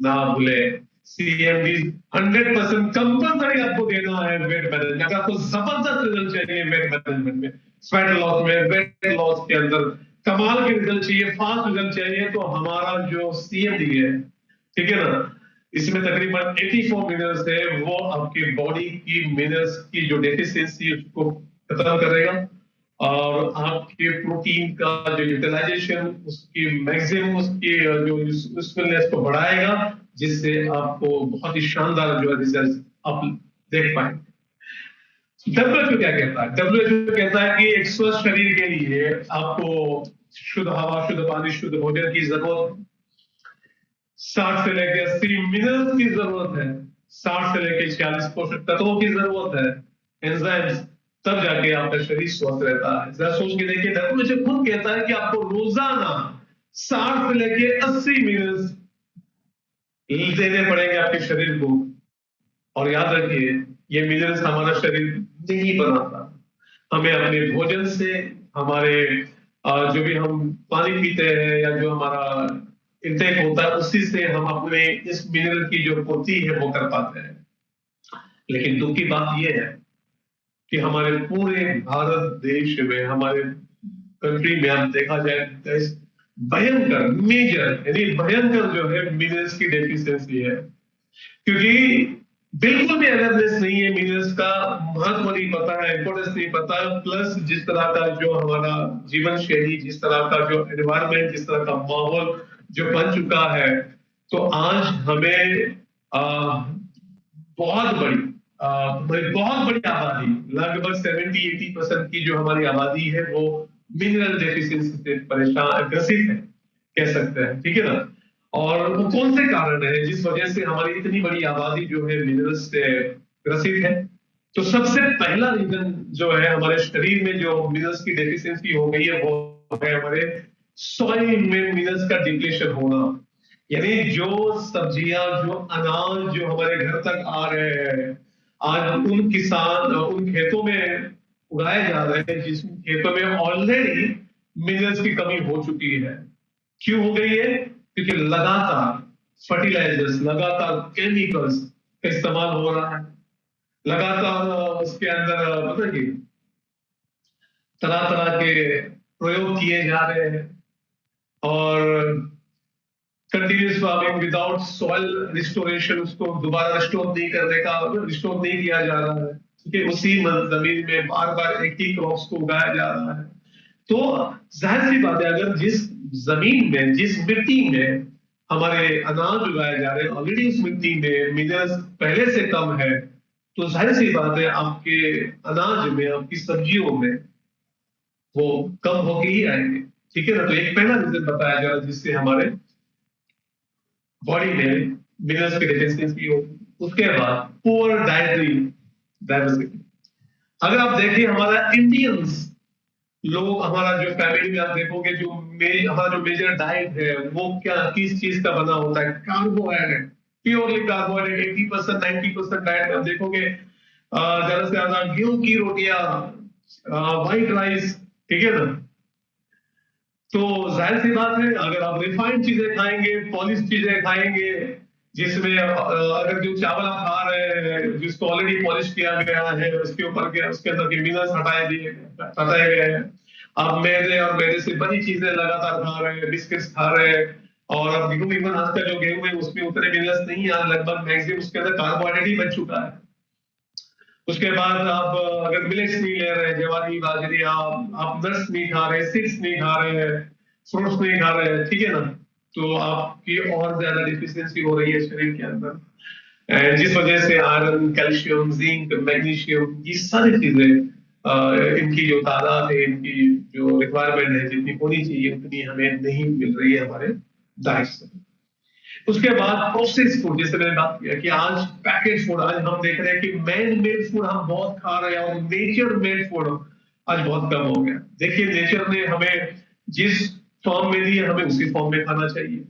ना भूले। सीएमडी 100% कंपल्सरी आपको देना है वेट मैनेजमेंट। अगर आपको जबरदस्त रिजल्ट चाहिए वेट मैनेजमेंट में, फैट लॉस में, वेट लॉस के अंदर कमाल के रिजल्ट चाहिए, फास्ट रिजल्ट चाहिए, तो हमारा जो सीएमडी है, ठीक है ना, इसमें तकरीबन 84 मिनरल्स है, वो आपकी बॉडी की मिनरल्स की जो डेफिशिएंसी उसको खत्म करेगा और आपके प्रोटीन का जो यूटिलाइजेशन, उसकी मैक्सिमम, उसकी जो यूजफुलनेस को बढ़ाएगा, जिससे आपको बहुत ही शानदार जो है रिजल्ट आप देख पाएंगे। डब्ल्यूएचओ क्या कहता है? डब्ल्यूएचओ कहता है कि एक स्वस्थ शरीर के लिए आपको शुद्ध हवा, शुद्ध पानी, शुद्ध भोजन की जरूरत 60 से लेकर 80 मिनरल्स की जरूरत है, 60 से लेकर 46 पोषक तत्वों की जरूरत है, एंजाइम्स, तब जाके आपका शरीर स्वस्थ रहता है। जरा सोच के देखिए, डब्ल्यूएचओ खुद कहता है कि आपको रोजाना 60 से लेकर 80 मिनरल्स देने पड़ेंगे आपके शरीर को। और याद रखिए, ये मिनरल्स हमारा शरीर नहीं बनाता, हमें अपने भोजन से, हमारे जो भी हम पानी पीते हैं या जो हमारा इंटेक होता है, उसी से हम अपने इस मिनरल की जो पूर्ति है वो कर पाते हैं। लेकिन दुख की बात यह है कि हमारे पूरे भारत देश में, हमारे कंट्री में आप देखा जाए, भयंकर मेजर यानी भयंकर जो है मिनरल्स की डेफिशिएंसी है, क्योंकि बिल्कुल भी अवेयरनेस नहीं है, मिनरल्स का महत्व नहीं पता है, इंपोर्टेंस नहीं पता है, प्लस जिस तरह का जो हमारा जीवन शैली, जिस तरह का जो एनवायरमेंट, जिस तरह का माहौल जो बन चुका है, तो आज हमें बहुत बड़ी बहुत बड़ी आबादी, लगभग 70-80% की जो हमारी आबादी है वो मिनरल डेफिशिएंसी से परेशान, ग्रसित है, कह सकते हैं। ठीक है ना? और वो कौन से कारण है जिस वजह से हमारी इतनी बड़ी आबादी जो है मिनरल्स से ग्रसित है? तो सबसे पहला रीजन जो है हमारे शरीर में जो मिनरल्स की डेफिशिएंसी हो गई है, वो है हमारे सॉइल में मिनरल्स का डिप्लेशन होना। यानी जो सब्जियां, जो अनाज जो हमारे घर तक आ रहे हैं, आज उन किसान, उन खेतों में उगाए जा रहे हैं जिस खेतों में ऑलरेडी मिनरल्स की कमी हो चुकी है। क्यों हो गई है? क्योंकि लगातार फर्टिलाइजर्स, लगातार केमिकल्स का इस्तेमाल हो रहा है, लगातार उसके अंदर पता है तरह तरह के प्रयोग किए जा रहे हैं, और continuous farming without soil restoration, उसको दोबारा रिस्टोर नहीं करने का, रिस्टोर नहीं किया जा रहा है, ठीक है, उसी जमीन में बार बार एक ही क्रॉप्स को उगाया जा रहा है। तो जाहिर सी बात है, अगर जिस जमीन में, जिस मिट्टी में हमारे अनाज उगाए जा रहे हैं, ऑलरेडी उस मिट्टी में मिनरल्स पहले से कम है, तो जाहिर सी बात है आपके अनाज में, आपकी सब्जियों में वो कम होके ही आएंगे। ठीक है ना? तो एक पहला रीजन बताया जा रहा है जिससे हमारे बॉडी में मिनरल्स की डेफिशिएंसी हो। उसके बाद पुअर डाइटरी डाइवर्सिटी। अगर आप देखिए हमारा इंडियंस लोग, हमारा जो फैमिली में आप देखोगे, जो हमारा जो मेजर डाइट है वो क्या, किस चीज का बना होता है? Carbohydrate, purely carbohydrate. 80% 90% डाइट में आप देखोगे ज्यादा से ज्यादा गेहूं की रोटियां, व्हाइट राइस, ठीक है ना? तो जाहिर सी बात है, अगर आप रिफाइंड चीजें खाएंगे, पॉलिश चीजें खाएंगे, जिसमें अगर जो चावल आप खा रहे हैं जिसको ऑलरेडी पॉलिश किया गया है, उसके ऊपर के उसके अंदर के मिनरल्स हटाए गए हैं, आप मैदे और मैदे से बनी चीजें लगातार खा रहे हैं, बिस्किट्स खा रहे हैं, और अब गेहूं, इवन आज का जो गेहूं है उसमें उतने मिनरल्स नहीं है, लगभग मैक्सिमम उसके अंदर कार्बोहाइड्रेट ही बन चुका है। उसके बाद आप अगर मिलेट्स नहीं ले रहे हैं, ज्वारी, बाजरी, आप नट्स नहीं खा रहे, सीड्स नहीं खा रहे हैं, फ्रूट्स नहीं खा रहे हैं, ठीक है ना, तो आपकी और ज्यादा डिफिशियंसी हो रही है शरीर के अंदर, जिस वजह से आयरन, कैल्शियम, जिंक, मैग्नीशियम, ये सारी चीजें इनकी जो तादाद है, इनकी जो रिक्वायरमेंट है, जितनी होनी चाहिए उतनी हमें नहीं मिल रही है हमारे डाइट से। उसके बाद प्रोसेस फूड, जैसे मैंने बात किया कि आज पैकेज फूड, आज हम देख रहे हैं कि मैन मेड फूड हम बहुत खा रहे हैं और नेचर मेड फूड आज बहुत कम हो गया। देखिए, नेचर ने हमें जिस फॉर्म में दी है, हमें उसी फॉर्म में खाना चाहिए।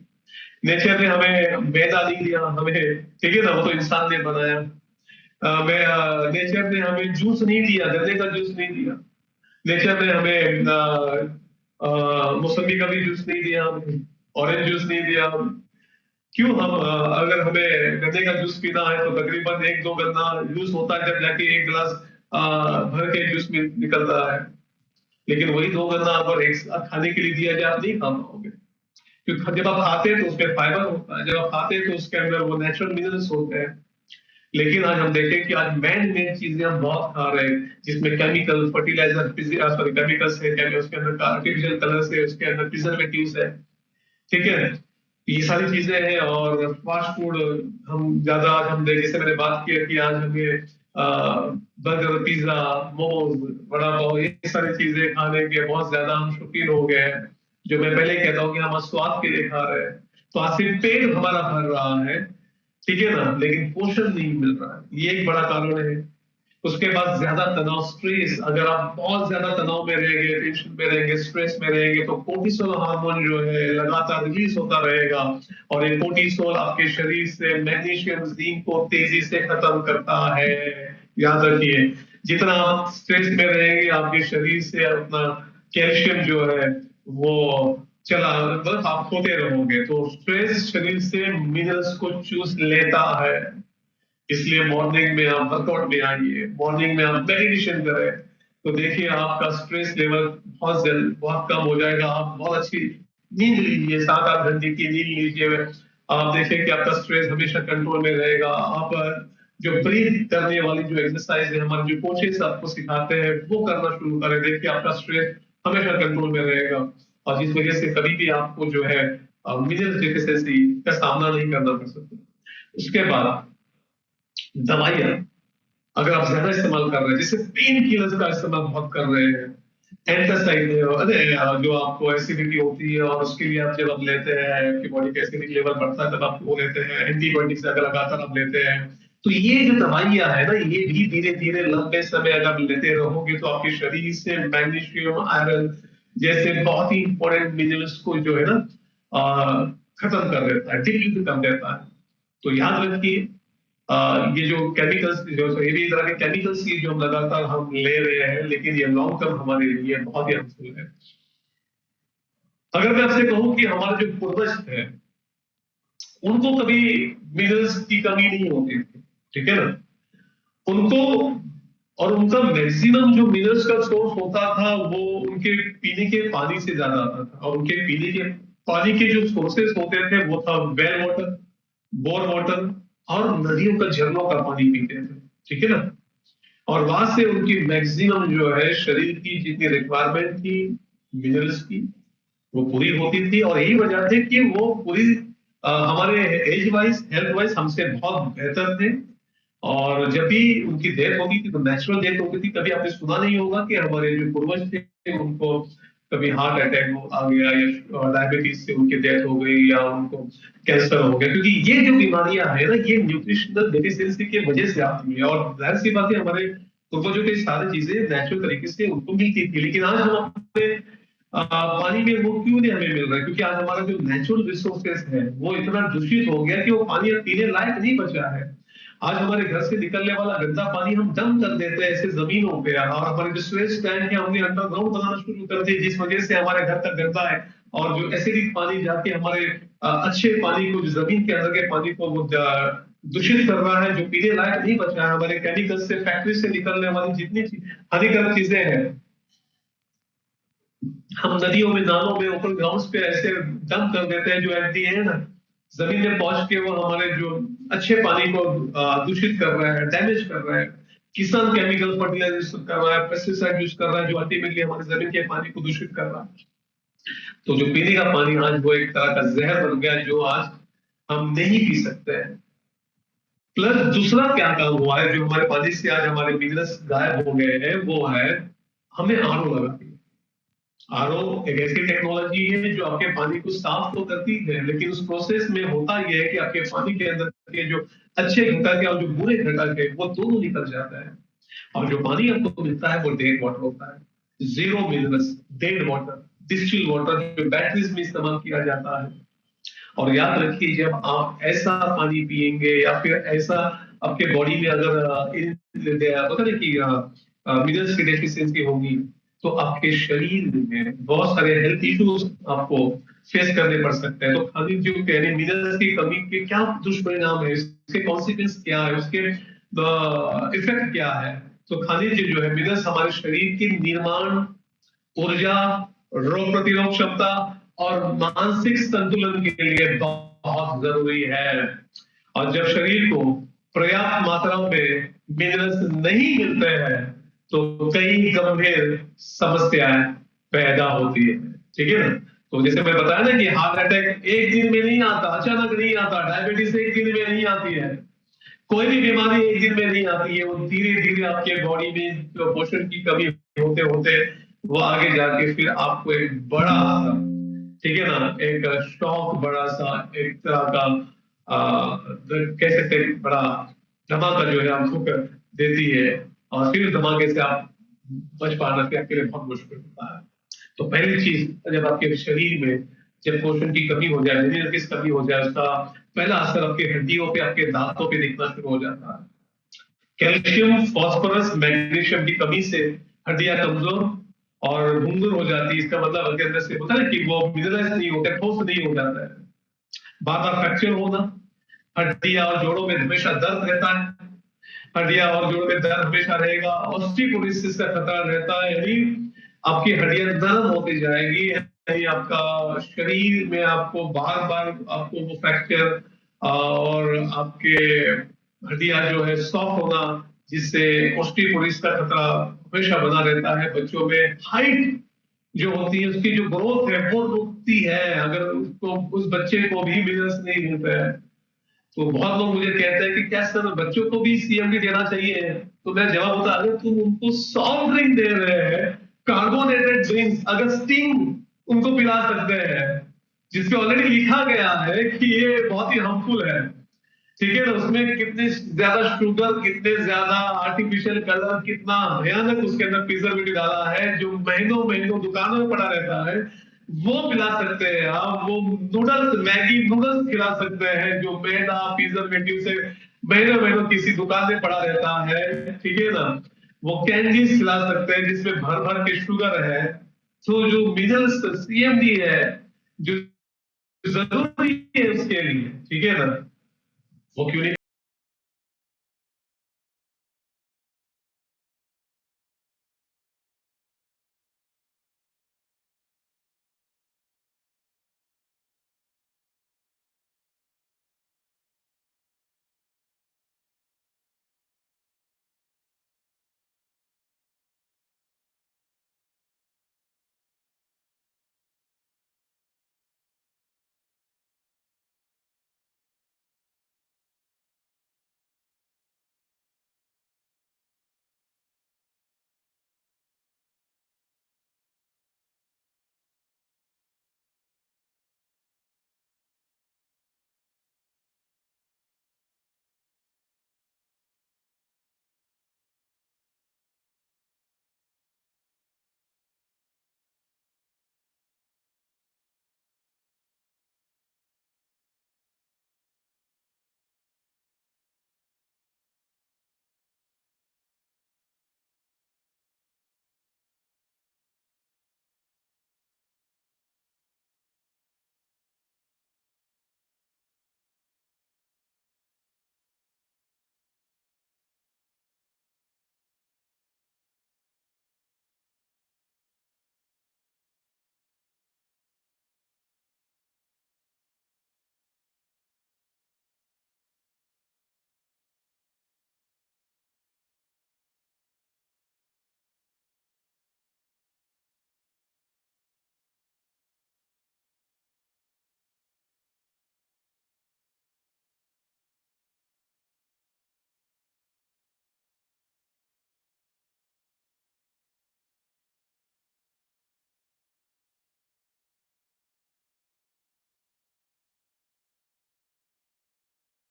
नेचर ने हमें मैदा नहीं दिया हमें, ठीक है ना, वो तो इंसान ने बनाया। नेचर ने हमें जूस नहीं दिया, गन्ने का जूस नहीं दिया। नेचर ने हमें मौसमी का भी जूस नहीं दिया, हमें ऑरेंज जूस नहीं दिया। क्यों हम अगर हमें गन्ने का जूस पीना है तो तकरीबन एक दो गन्ना जूस होता है, जब जाके एक गिलास भर के जूस में निकलता है। लेकिन वही दो गन्ना अगर एक साथ खाने के लिए दिया जाए, आप नहीं खा पाओगे, क्योंकि जब आप खाते हैं तो उसमें फाइबर होता है, जब आप खाते हैं तो उसके अंदर वो नेचुरल मिनरल्स होते हैं। लेकिन आज हम देखें कि आज मैन मेड चीजें हम बहुत खा रहे हैं, जिसमें केमिकल फर्टिलाइजर, सॉरी केमिकल्स है, उसके अंदर आर्टिफिशियल कलर्स है, उसके अंदर प्रिजर्वेटिव्स है, ठीक है। ये सारी चीजें हैं। और फास्ट फूड हम ज्यादा, आज हम जैसे मैंने बात किया कि आज हमें बर्गर, पिज्जा, मोमोज, वड़ा पाव, ये सारी चीजें खाने के बहुत ज्यादा हम शौकीन हो गए हैं। जो मैं पहले कहता हूँ कि हम स्वाद के लिए खा रहे हैं, तो आज सिर्फ पेट हमारा भर रहा है, ठीक है ना, लेकिन पोषण नहीं मिल रहा है, ये एक बड़ा कारण है। उसके बाद ज्यादा तनाव, स्ट्रेस, अगर आप बहुत ज्यादा तनाव में रहेंगे, टेंशन में रहेंगे, स्ट्रेस में रहेंगे, तो कोर्टिसोल हार्मोन जो है लगातार रिलीज होता रहेगा। और ये कोर्टिसोल आपके शरीर से मैग्नीशियम, जिंक को तेजी से खत्म करता है। याद रखिए, जितना आप स्ट्रेस में रहेंगे, आपके शरीर से अपना कैल्शियम जो है वो चला, बस आप खोते रहोगे। तो स्ट्रेस शरीर से मिनरल्स को चूस लेता है। इसलिए मॉर्निंग में आप वर्कआउट में आइए, मॉर्निंग में आप मेडिटेशन करें, तो देखिए आपका स्ट्रेस लेवल बहुत कम हो जाएगा। आप बहुत अच्छी नींद लीजिए, 7-8 घंटे की नींद लीजिए, आप देखें कि आपका स्ट्रेस हमेशा कंट्रोल में रहेगा। आप जो ब्रीथ करने वाली जो एक्सरसाइज है, हमारे जो कोचेस आपको सिखाते हैं, वो करना शुरू करें, देखिए आपका स्ट्रेस हमेशा कंट्रोल में रहेगा। और जिस वजह से कभी भी आपको जो है मिनरल डेफिशिएंसी का सामना नहीं करना पड़ सकता। उसके बाद दवाइयाँ अगर आप ज्यादा इस्तेमाल कर रहे हैं, जैसे पेन किलर्स का इस्तेमाल बहुत कर रहे हैं, एंटासाइड जो आपको एसिडिटी होती है और उसके लिए आप जब आप लेते हैं, आपकी बॉडी का एसिडिक लेवल बढ़ता है, तब आप वो लेते हैं। एंटीबायोटिक्स अगर लगातार आप लेते हैं, तो ये जो दवाइयाँ है ना, ये भी धीरे धीरे लंबे समय अगर लेते रहोगे तो आपके शरीर से मैग्नीशियम, आयरन जैसे बहुत ही इंपॉर्टेंट मिनरल्स को जो है ना खत्म कर देता है, डिप्लीट कर देता है। तो याद रखिए, ये जो केमिकल्स, जो ये भी तरह के केमिकल्स ये जो हम लगातार हम ले रहे हैं, लेकिन ये लॉन्ग टर्म हमारे लिए बहुत ही हार्मफुल है। अगर मैं आपसे कहूं कि हमारे जो पूर्वज थे, उनको कभी मिनरल्स की कमी नहीं होती थी, ठीक है ना, उनको, और उनका मैक्सिमम जो मिनरल्स का सोर्स होता था वो उनके पीने के पानी से ज्यादा आता था। और उनके पीने के पानी के जो सोर्सेस होते थे वो था वेल वाटर, बोर वाटर, और नदियों का, झरनों का पानी पीते थे, ठीक है ना। और वहां से उनकी मैक्सिमम जो है शरीर की जितनी रिक्वायरमेंट थी मिनरल्स की, वो पूरी होती थी। और यही वजह थी कि वो पूरी हमारे एज वाइज, हेल्थ वाइज हमसे बहुत बेहतर थे। और जब भी उनकी डेथ होती थी तो नेचुरल डेथ होती थी, कभी आपने सुना नहीं होगा कि हमारे जो पूर्वज थे उनको कभी हार्ट अटैक आ गया, या डायबिटीज से उनकी डेथ हो गई, या उनको कैंसर हो गया। क्योंकि ये जो बीमारियां है ना, ये न्यूट्रिशनल डेफिशिएंसी की वजह से आती है। और जाहिर सी बात है, हमारे पूर्वजों की सारी चीजें नेचुरल तरीके से उनको मिलती थी। लेकिन आज हम अपने पानी में वो क्यों नहीं हमें मिल रहा है? क्योंकि आज हमारा जो नेचुरल रिसोर्सेस है वो इतना दूषित हो गया कि वो पानी अब पीने लायक नहीं बचा है। आज हमारे घर से निकलने वाला गंदा पानी हम डंप कर देते हैं ऐसे जमीनों पे, और हमारे जो स्वेज टैंक है हमने अंडरग्राउंड बनाना शुरू कर दिए, जिस वजह से हमारे घर तक गंदा है। और जो एसिडिक पानी जाके हमारे अच्छे पानी को, जो जमीन के अंदर के पानी को वो दूषित कर रहा है, जो पीने लायक नहीं बच रहा है। हमारे केमिकल से, फैक्ट्री से निकलने वाली जितनी हानिकारक चीजें हैं, हम नदियों में, नालों में, ओपन ग्राउंड्स पे ऐसे डंप कर देते हैं, जो एट दी एंड जमीन में पहुंच के वो हमारे जो अच्छे पानी को दूषित कर रहा है, डैमेज कर रहा है। किसान केमिकल फर्टिलाइजेशन कर रहा है, पेस्टिसाइड यूज कर रहा है, जो अल्टीमेटली हमारे जमीन के पानी को दूषित कर रहा है। तो जो पीने का पानी आज वो एक तरह का जहर बन गया, जो आज हम नहीं पी सकते हैं। प्लस दूसरा क्या काम हुआ है जो हमारे पानी से आज हमारे मिनरल्स गायब हो गए हैं, वो है हमने आरओ लगा दिया। आरओ एक ऐसी टेक्नोलॉजी है जो आपके पानी को साफ तो करती है, लेकिन उस प्रोसेस में होता यह है कि आपके पानी के अंदर के जो अच्छे घटक है और जो बुरे घटक है वो दोनों निकल जाता है, और जो पानी आपको मिलता है वो डेड वाटर होता है, zero minerals, dead water, distil water जो बैटरीज में इस्तेमाल किया जाता है। और याद रखिए जब आप ऐसा पानी पिएंगे या फिर ऐसा आपके बॉडी में अगर पता नहीं कि मिनरल्स की डेफिशिएंसी होगी, तो आपके शरीर में बहुत सारे हेल्थ इश्यूज आपको फेस करने पड़ सकते हैं। तो खनिज जो यानी मिनरल्स की कमी के क्या दुष्परिणाम है, इसके कॉन्सिक्वेंस क्या है, उसके इफेक्ट क्या है। तो खनिज जो है मिनरल्स हमारे शरीर के निर्माण, ऊर्जा, रोग प्रतिरोध क्षमता और मानसिक संतुलन के लिए बहुत जरूरी है। और जब शरीर को पर्याप्त मात्रा में मिनरल्स नहीं मिलते हैं तो कई गंभीर समस्याएं पैदा होती है। ठीक है ना। तो जैसे मैं बताया ना कि हार्ट अटैक एक दिन में नहीं आता, अचानक नहीं आता, डायबिटीज एक दिन में नहीं आती है, कोई भी बीमारी एक दिन में नहीं आती है, वो धीरे धीरे आपके बॉडी में जो पोषण की कमी होते होते वो आगे जाके फिर आपको एक बड़ा सा, ठीक है ना, एक शौक, बड़ा सा एक तरह का कह सकते हैं बड़ा धमाका जो है आपको देती है, और फिर धमाके से आप बच पाना फिर आपके लिए बहुत मुश्किल होता है। तो पहली चीज, जब आपके शरीर में जब पोषण की कमी हो जाए, मिनरल की कमी हो जाए, उसका पहला असर आपके हड्डियों पे, आपके दांतों पे दिखना शुरू हो जाता है। कैल्शियम, फास्फोरस, मैग्नीशियम की कमी से हड्डियां कमजोर और भंगुर हो जाती है। इसका मतलब आपके अंदर से होता है कि वो मिनरलाइज नहीं होते, ठोस नहीं हो जाता है। बार बार फ्रैक्चर होना, हड्डियां और जोड़ों में हमेशा दर्द रहता है, हड्डियां और जोड़ों में दर्द हमेशा रहेगा, ऑस्टियोपोरोसिस का खतरा रहता है, यानी आपकी हड्डियां नरम होती जाएगी, यानी आपका शरीर में आपको बार बार आपको वो फ्रैक्चर और आपके हड्डियां जो है सॉफ्ट होना, जिससे ऑस्टियोपोरोसिस का खतरा हमेशा बना रहता है। बच्चों में हाइट जो होती है, उसकी जो ग्रोथ है वो रुकती है अगर उसको, उस बच्चे को भी मिनरल्स नहीं मिलता है। तो बहुत लोग मुझे कहते हैं कि क्या सर बच्चों को भी सीएमडी देना चाहिए, तो मैं जवाब होता अगर तुम उनको सॉफ्ट ड्रिंक दे रहे हैं, कार्बोनेटेड ड्रिंक्स, अगर स्टिंग उनको पिला सकते हैं जिसपे ऑलरेडी लिखा गया है कि ये बहुत ही हार्मफुल है, ठीक है ना, उसमें कितने ज्यादा शुगर, कितने ज्यादा आर्टिफिशियल कलर, कितना भयानक उसके अंदर प्रिजर्वेटिव डाला है जो महीनों महीनों दुकानों में पड़ा रहता है, वो पिला सकते हैं आप। वो नूडल्स, मैगी नूडल्स खिला सकते हैं जो मैदा प्रिजर्वेटिव से महीनों महीनों किसी दुकान में पड़ा रहता है, ठीक है ना। वो कैंडीज खिला सकते हैं जिसमें भर भर के शुगर है। तो जो मिनरल्स सीएमडी है जो जरूरी है उसके लिए, ठीक है ना, वो क्यों नहीं